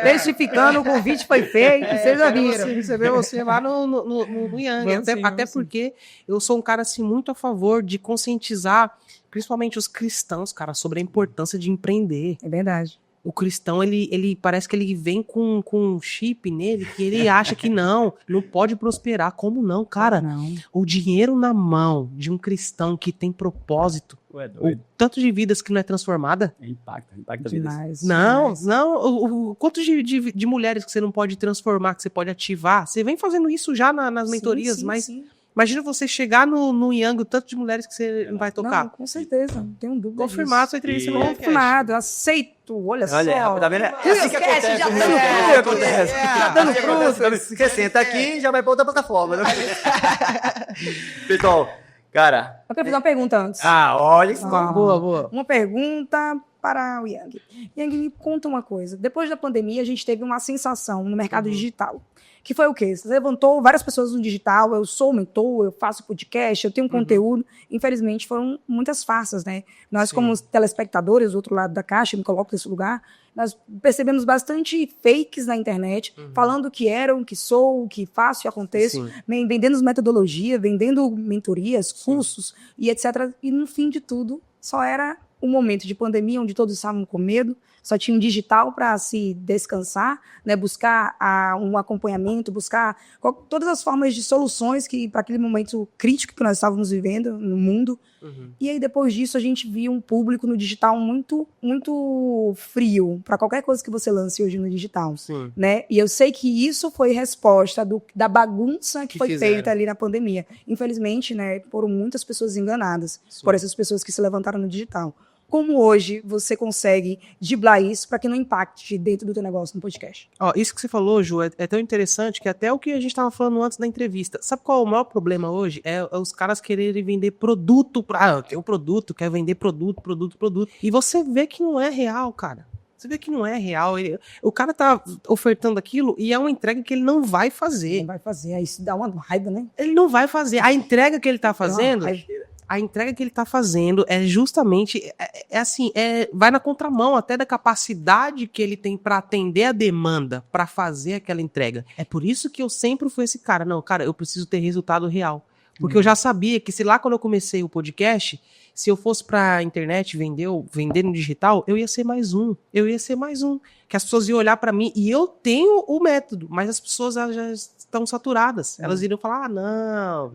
testificando, o convite foi feito, vocês já viram. Receber você lá no Yang. Até porque eu sou um cara, assim, muito a favor de conscientizar, principalmente os cristãos, cara, sobre a importância de empreender. É verdade. O cristão, ele parece que ele vem com um chip nele que ele acha que não pode prosperar. Como não, cara? Não. O dinheiro na mão de um cristão que tem propósito, o tanto de vidas que não é transformada. Impacta vidas. Demais. Não, o quanto de mulheres que você não pode transformar, que você pode ativar. Você vem fazendo isso já nas mentorias, sim, mas sim. imagina você chegar no Yang, o tanto de mulheres que você não vai tocar. Não, com certeza, não tenho dúvida Confirmado disso. sua entrevista no Yang. Confirmado, aceito, olha só. Tá vendo? É assim que Esquece, acontece. já acontece. Já dando frutos. Você senta aqui e já vai pra outra plataforma. Né? Pessoal, cara... Eu quero fazer uma pergunta antes. Olha isso. Boa. Uma pergunta para o Yang. Yang, me conta uma coisa. Depois da pandemia, a gente teve uma sensação no mercado digital. Que foi o quê? Você levantou várias pessoas no digital, eu sou mentor, eu faço podcast, eu tenho conteúdo. Infelizmente, foram muitas farsas, né? Nós, como telespectadores, do outro lado da caixa, eu me coloco nesse lugar, nós percebemos bastante fakes na internet, falando o que era, o que sou, o que faço e aconteço, vendendo metodologia, vendendo mentorias, cursos e etc. E no fim de tudo, só era um momento de pandemia onde todos estavam com medo, só tinha um digital para se descansar, né, buscar um acompanhamento, buscar todas as formas de soluções que para aquele momento crítico que nós estávamos vivendo no mundo. E aí depois disso a gente viu um público no digital muito muito frio para qualquer coisa que você lance hoje no digital, né? E eu sei que isso foi resposta da bagunça que foi feita ali na pandemia. Infelizmente, né, foram muitas pessoas enganadas por essas pessoas que se levantaram no digital. Como hoje você consegue driblar isso para que não impacte dentro do teu negócio no podcast? Isso que você falou, Ju, é tão interessante que até o que a gente estava falando antes da entrevista. Sabe qual é o maior problema hoje? É os caras quererem vender produto. Eu tenho um produto, quero vender produto. E você vê que não é real, cara. Você vê que não é real. O cara tá ofertando aquilo e é uma entrega que ele não vai fazer. Não vai fazer, aí isso dá uma raiva, né? Ele não vai fazer. A entrega que ele tá fazendo... A entrega que ele está fazendo é justamente, vai na contramão até da capacidade que ele tem para atender a demanda, para fazer aquela entrega. É por isso que eu sempre fui esse cara. Não, cara, eu preciso ter resultado real. Porque eu já sabia que se lá quando eu comecei o podcast, se eu fosse para a internet vender no digital, eu ia ser mais um. Que as pessoas iam olhar para mim e eu tenho o método, mas as pessoas já estão saturadas. Elas iriam falar, não,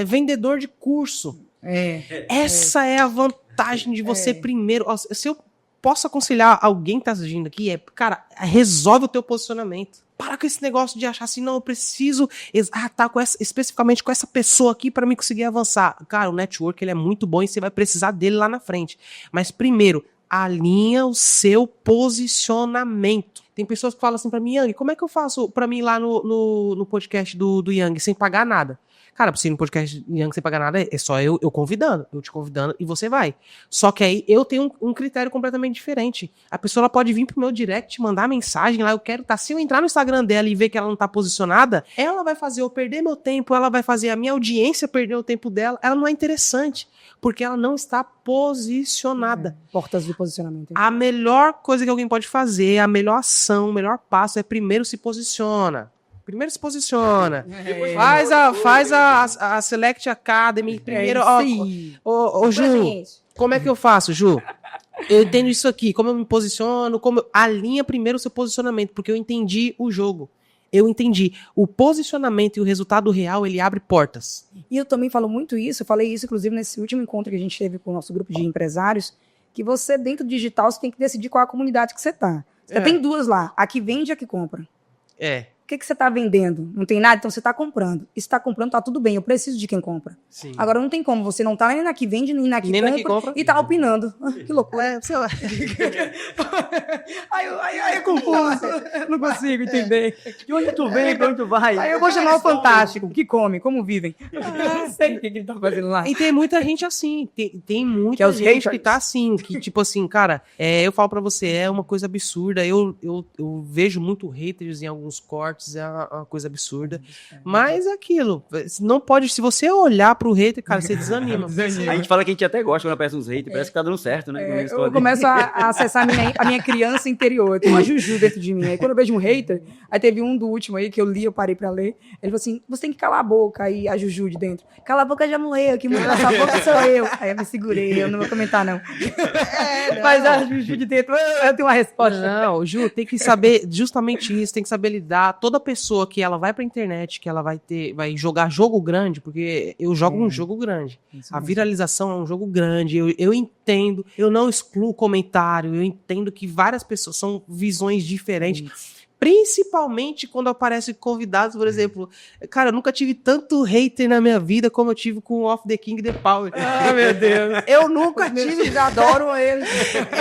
vendedor de curso. Essa é a vantagem de você primeiro. Se eu posso aconselhar alguém que tá assistindo aqui, cara, resolve o teu posicionamento. Para com esse negócio de achar assim, não, eu preciso tá especificamente com essa pessoa aqui para me conseguir avançar. Cara, o network ele é muito bom e você vai precisar dele lá na frente. Mas primeiro, alinha o seu posicionamento. Tem pessoas que falam assim para mim, Yang, como é que eu faço para mim ir lá no podcast do Yang sem pagar nada? Cara, pra você ir no podcast Yang sem pagar nada, é só eu te convidando e você vai. Só que aí eu tenho um critério completamente diferente. A pessoa ela pode vir pro meu direct, mandar mensagem lá, eu quero estar. Se eu entrar no Instagram dela e ver que ela não tá posicionada, ela vai fazer eu perder meu tempo, ela vai fazer a minha audiência perder o tempo dela. Ela não é interessante, porque ela não está posicionada. Portas de posicionamento. A melhor coisa que alguém pode fazer, a melhor ação, o melhor passo é primeiro se posiciona. Faz a Select Academy. Primeiro, Ju, como é que eu faço, Ju? Eu entendo isso aqui, como eu me posiciono, alinha primeiro o seu posicionamento, porque eu entendi o jogo. Eu entendi. O posicionamento e o resultado real, ele abre portas. E eu também falo muito isso, eu falei isso, inclusive, nesse último encontro que a gente teve com o nosso grupo de empresários, que você, dentro do digital, você tem que decidir qual é a comunidade que você tá. Você tem duas lá, a que vende e a que compra. O que você tá vendendo? Não tem nada? Então você tá comprando. E se tá comprando, tá tudo bem. Eu preciso de quem compra. Sim. Agora não tem como. Você não tá nem na que vende, nem na que, Nem compra, na que compra. e tá opinando. Que loucura. É, sei lá. Aí é confuso. Não consigo entender. De onde tu vem, pra onde tu vai? Aí eu vou chamar o Fantástico. Que come? Como vivem? Não sei o que ele tá fazendo lá. E tem muita gente assim, tem muita Que é os gente haters. que tá assim, que tipo assim, cara, eu falo pra você, é uma coisa absurda, eu vejo muito haters em alguns cortes, é uma coisa absurda, mas é aquilo, não pode, se você olhar pro hater, cara, você desanima. A gente fala que a gente até gosta quando aparece uns haters, parece que tá dando certo, né? Eu começo a acessar a minha criança interior. Tem uma Juju dentro de mim. Aí quando eu vejo um hater, aí teve um do último aí que eu li, eu parei pra ler. Ele falou assim: você tem que calar a boca. Aí a Juju de dentro: cala a boca, já morreu. Que morreu nessa boca sou eu. Aí eu me segurei, eu não vou comentar, não. Mas a Juju de dentro, eu tenho uma resposta. Não, Ju, tem que saber justamente isso, tem que saber lidar. Toda pessoa que ela vai pra internet, que ela vai jogar jogo grande, porque eu jogo um jogo grande. A viralização é um jogo grande, eu entendo, eu não excluo comentário, eu entendo que várias pessoas são visões diferentes. Principalmente quando aparecem convidados, por exemplo. Cara, eu nunca tive tanto hater na minha vida como eu tive com o Off the King The Power. Ah, meu Deus. Eu nunca tive. Adoram ele.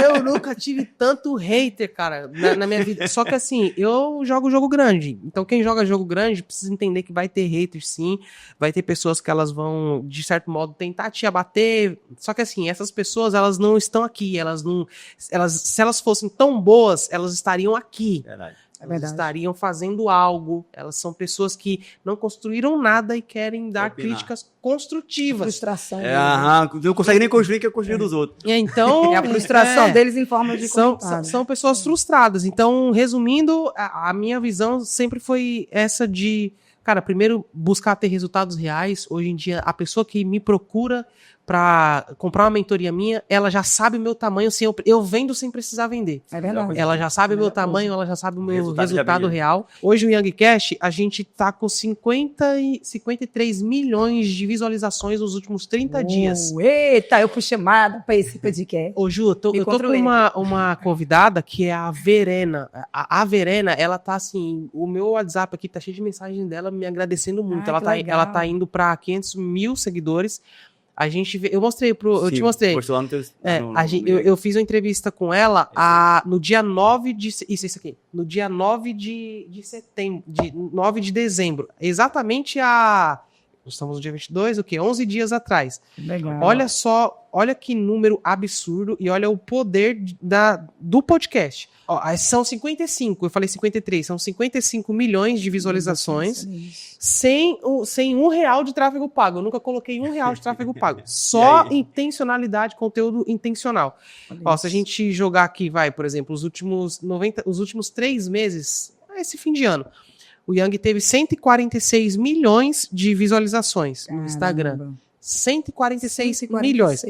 Eu nunca tive tanto hater, cara, na minha vida. Só que assim, eu jogo jogo grande. Então quem joga jogo grande precisa entender que vai ter haters, sim. Vai ter pessoas que elas vão, de certo modo, tentar te abater. Só que assim, essas pessoas, elas não estão aqui. Se elas fossem tão boas, elas estariam aqui. Verdade. Elas estariam fazendo algo. Elas são pessoas que não construíram nada e querem dar críticas construtivas. Frustração. Não consegue nem construir o que é construir dos outros. Então, É a frustração deles em forma de comentário. são pessoas frustradas. Então, resumindo, a minha visão sempre foi essa de, cara, primeiro buscar ter resultados reais. Hoje em dia, a pessoa que me procura para comprar uma mentoria minha, ela já sabe o meu tamanho, eu vendo sem precisar vender. É verdade. Ela já sabe o meu tamanho, ela já sabe o meu resultado já real. Hoje o Young Cash, a gente tá com 53 milhões de visualizações nos últimos 30 dias. Eita, eu fui chamada para esse podcast. Ô Ju, eu tô com uma convidada que é a Verena. A Verena, ela tá assim, o meu WhatsApp aqui tá cheio de mensagens dela me agradecendo muito. Ela tá indo pra 500 mil seguidores. A gente eu mostrei eu te mostrei. Postou lá no teu, Eu fiz uma entrevista com ela no dia 9 de isso aqui, no dia 9 de setembro, 9 de dezembro, exatamente estamos no dia 22, 11 dias atrás. Legal. Olha só, olha que número absurdo e olha o poder do podcast. Ó, são 55, eu falei 53, são 55 milhões de visualizações sem R$1 de tráfego pago. Eu nunca coloquei R$1 de tráfego pago. Só intencionalidade, conteúdo intencional. Ó, se a gente jogar aqui, por exemplo, os últimos 3 meses, esse fim de ano, o Young teve 146 milhões de visualizações no Instagram. 146 milhões.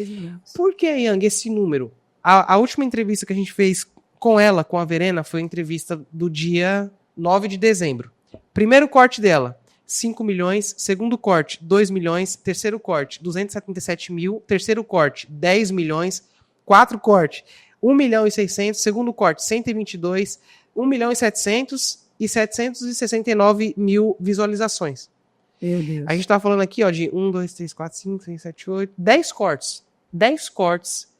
Por que, Young, esse número? A última entrevista que a gente fez com ela, com a Verena, foi a entrevista do dia 9 de dezembro. Primeiro corte dela, 5 milhões. Segundo corte, 2 milhões. Terceiro corte, 277 mil. Terceiro corte, 10 milhões. 4 corte, 1 milhão e 600. Segundo corte, 122. 1 milhão e 700 e 769 mil visualizações. Meu Deus. A gente tá falando aqui, ó, de 1, 2, 3, 4, 5, 6, 7, 8, 10 cortes. 10 cortes.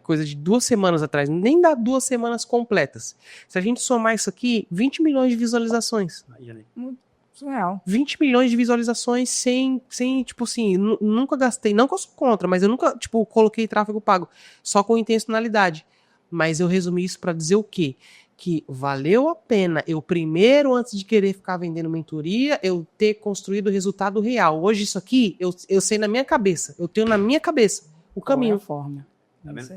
Coisa de 2 semanas atrás, nem dá 2 semanas completas. Se a gente somar isso aqui, 20 milhões de visualizações. Surreal. 20 milhões de visualizações sem tipo assim, nunca gastei, não que eu sou contra, mas eu nunca, tipo, coloquei tráfego pago, só com intencionalidade. Mas eu resumi isso pra dizer o quê? Que valeu a pena eu primeiro, antes de querer ficar vendendo mentoria, eu ter construído o resultado real. Hoje isso aqui, eu sei na minha cabeça, eu tenho na minha cabeça o caminho. Forma.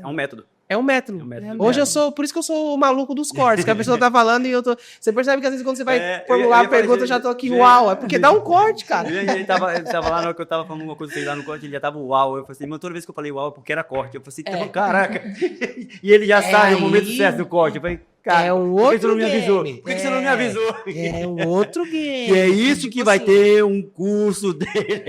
É um método. É um método. Hoje por isso que eu sou o maluco dos cortes, que a pessoa tá falando e eu tô... Você percebe que às vezes quando você vai formular a pergunta, eu já tô aqui, uau, é porque dá um corte, cara. Ele tava lá na hora que eu tava falando uma coisa lá no corte, ele já tava uau. Eu falei assim, mas toda vez que eu falei uau, é porque era corte. Eu falei assim, caraca. E ele já sabe o momento certo do corte. Eu falei, cara, é um outro por que você não me avisou? game. Por que você não me avisou? É um outro game. E é isso que vai ter um curso dele.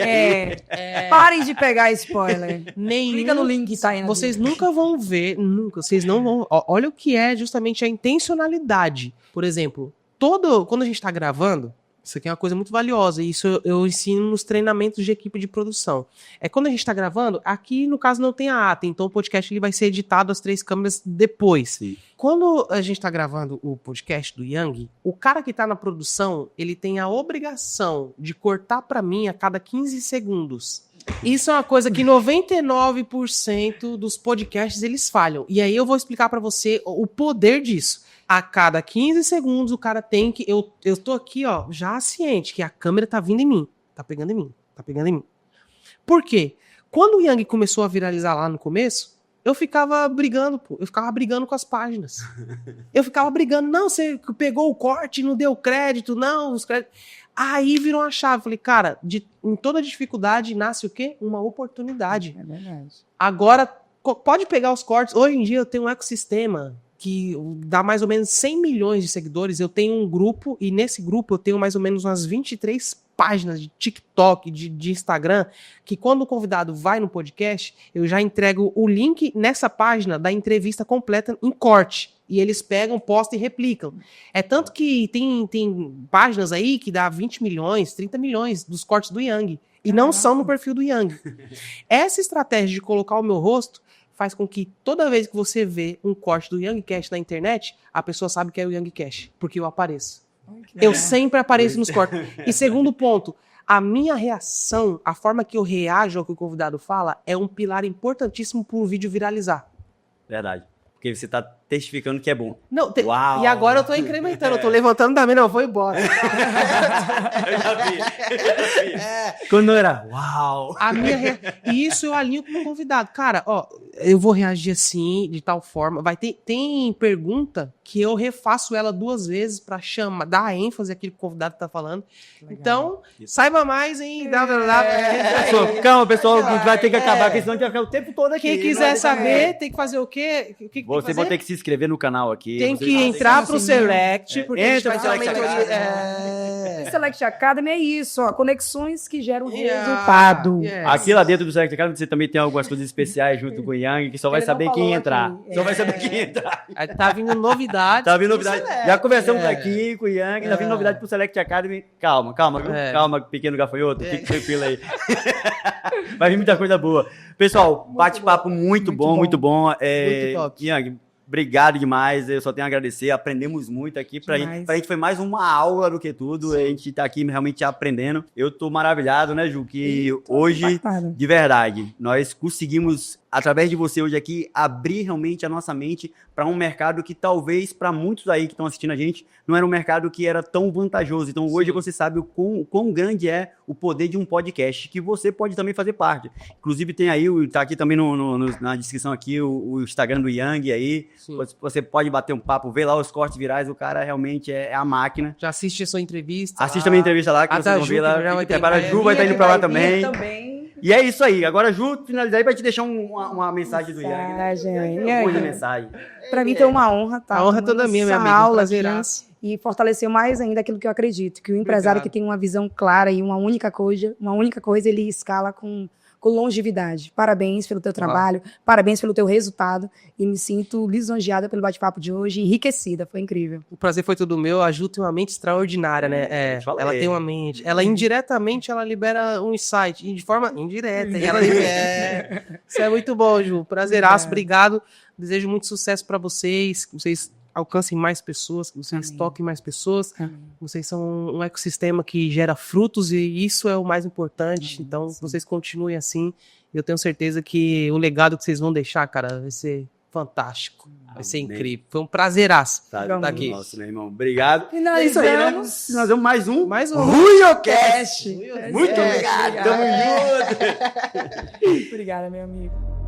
Parem de pegar spoiler. Nenhum, Clica no link que tá aí. Vocês nunca vão ver, vocês não vão... Olha o que é justamente a intencionalidade. Por exemplo, quando a gente tá gravando, isso aqui é uma coisa muito valiosa, e isso eu ensino nos treinamentos de equipe de produção. Quando a gente tá gravando, aqui no caso não tem a ata, então o podcast ele vai ser editado as 3 câmeras depois. Sim. Quando a gente tá gravando o podcast do Yang, o cara que tá na produção, ele tem a obrigação de cortar pra mim a cada 15 segundos. Isso é uma coisa que 99% dos podcasts eles falham. E aí eu vou explicar pra você o poder disso. A cada 15 segundos o cara tem que... Eu tô aqui, ó, já ciente que a câmera tá vindo em mim. Tá pegando em mim. Por quê? Quando o Yang começou a viralizar lá no começo, eu ficava brigando, pô. Eu ficava brigando com as páginas. Eu ficava brigando. Não, você pegou o corte, não deu crédito. Não, os créditos... Aí virou uma chave. Falei, cara, em toda dificuldade nasce o quê? Uma oportunidade. É verdade. Agora, pode pegar os cortes. Hoje em dia eu tenho um ecossistema que dá mais ou menos 100 milhões de seguidores. Eu tenho um grupo, e nesse grupo eu tenho mais ou menos umas 23 páginas de TikTok, de Instagram, que quando o convidado vai no podcast, eu já entrego o link nessa página da entrevista completa em corte. E eles pegam, postam e replicam. É tanto que tem páginas aí que dá 20 milhões, 30 milhões dos cortes do Yang. E não são no perfil do Yang. Essa estratégia de colocar o meu rosto faz com que toda vez que você vê um corte do YangCast na internet, a pessoa sabe que é o YangCast, porque eu apareço. Eu sempre apareço nos cortes. E segundo ponto, a minha reação, a forma que eu reajo ao que o convidado fala, é um pilar importantíssimo para o vídeo viralizar. Verdade. Porque você tá testificando que é bom. Não, Uau. E agora eu tô incrementando, eu tô levantando também, não, vou embora. Eu já vi. Quando era, uau. E isso eu alinho com o convidado. Cara, ó, eu vou reagir assim, de tal forma. Tem pergunta que eu refaço ela 2 vezes pra dar ênfase àquilo que o convidado tá falando. Legal. Então, saiba mais em... Calma, pessoal, vai ter que acabar, porque senão a gente vai ficar o tempo todo aqui. Quem quiser saber, tem que fazer o quê? O que Você vai ter que se inscrever no canal aqui. Tem que entrar pro Select, porque a gente vai ter uma mentoria. Select Academy é isso, ó, conexões que geram resultado. Aqui lá dentro do Select Academy você também tem algumas coisas especiais junto com o Yang, que só vai saber quem entrar. Só vai saber quem entrar. Tá vindo novidade. Tá vindo novidade. Já conversamos aqui com o Yang, tá vindo novidade pro Select Academy. Calma, calma, pequeno gafanhoto, fique tranquilo aí. Vai vir muita coisa boa. Pessoal, bate-papo muito bom. Muito top. Yang, obrigado demais, eu só tenho a agradecer, aprendemos muito aqui, pra gente foi mais uma aula do que tudo. Sim. A gente tá aqui realmente aprendendo. Eu tô maravilhado, né, Ju, que hoje, de verdade, nós conseguimos, através de você hoje aqui, abrir realmente a nossa mente para um mercado que talvez, para muitos aí que estão assistindo a gente, não era um mercado que era tão vantajoso. Então, hoje você sabe o quão grande é o poder de um podcast, que você pode também fazer parte. Inclusive, tem aí, tá aqui também na descrição aqui, o Instagram do Yang aí. Sim. Você pode bater um papo, ver lá os cortes virais, o cara realmente é a máquina. Já assiste a sua entrevista. Assiste também a entrevista lá, que vocês vão ver lá. A Ju vai estar indo pra lá também. E é isso aí. Agora, Ju, finalizar aí pra te deixar uma mensagem do Yang. Uma mensagem. Pra mim tem uma honra, tá? A honra é toda minha, minha amiga. Aulas, e fortaleceu mais ainda aquilo que eu acredito, que o empresário que tem uma visão clara e uma única coisa, ele escala com longevidade. Parabéns pelo teu trabalho, parabéns pelo teu resultado, e me sinto lisonjeada pelo bate-papo de hoje, enriquecida, foi incrível. O prazer foi todo meu, a Ju tem uma mente extraordinária, né? Ela tem uma mente, ela indiretamente, ela libera um insight, de forma indireta, ela libera. Isso é muito bom, Ju, prazeraço, obrigado, desejo muito sucesso para vocês, que vocês alcancem mais pessoas, que vocês toquem mais pessoas. Vocês são um ecossistema que gera frutos e isso é o mais importante. Então, vocês continuem assim. Eu tenho certeza que o legado que vocês vão deixar, cara, vai ser fantástico. Vai ser incrível. Foi um prazeraço estar aqui. Nossa, meu irmão. Obrigado. E nós vamos mais um. RuyoCast. Muito obrigado. Tamo junto. Obrigada, meu amigo.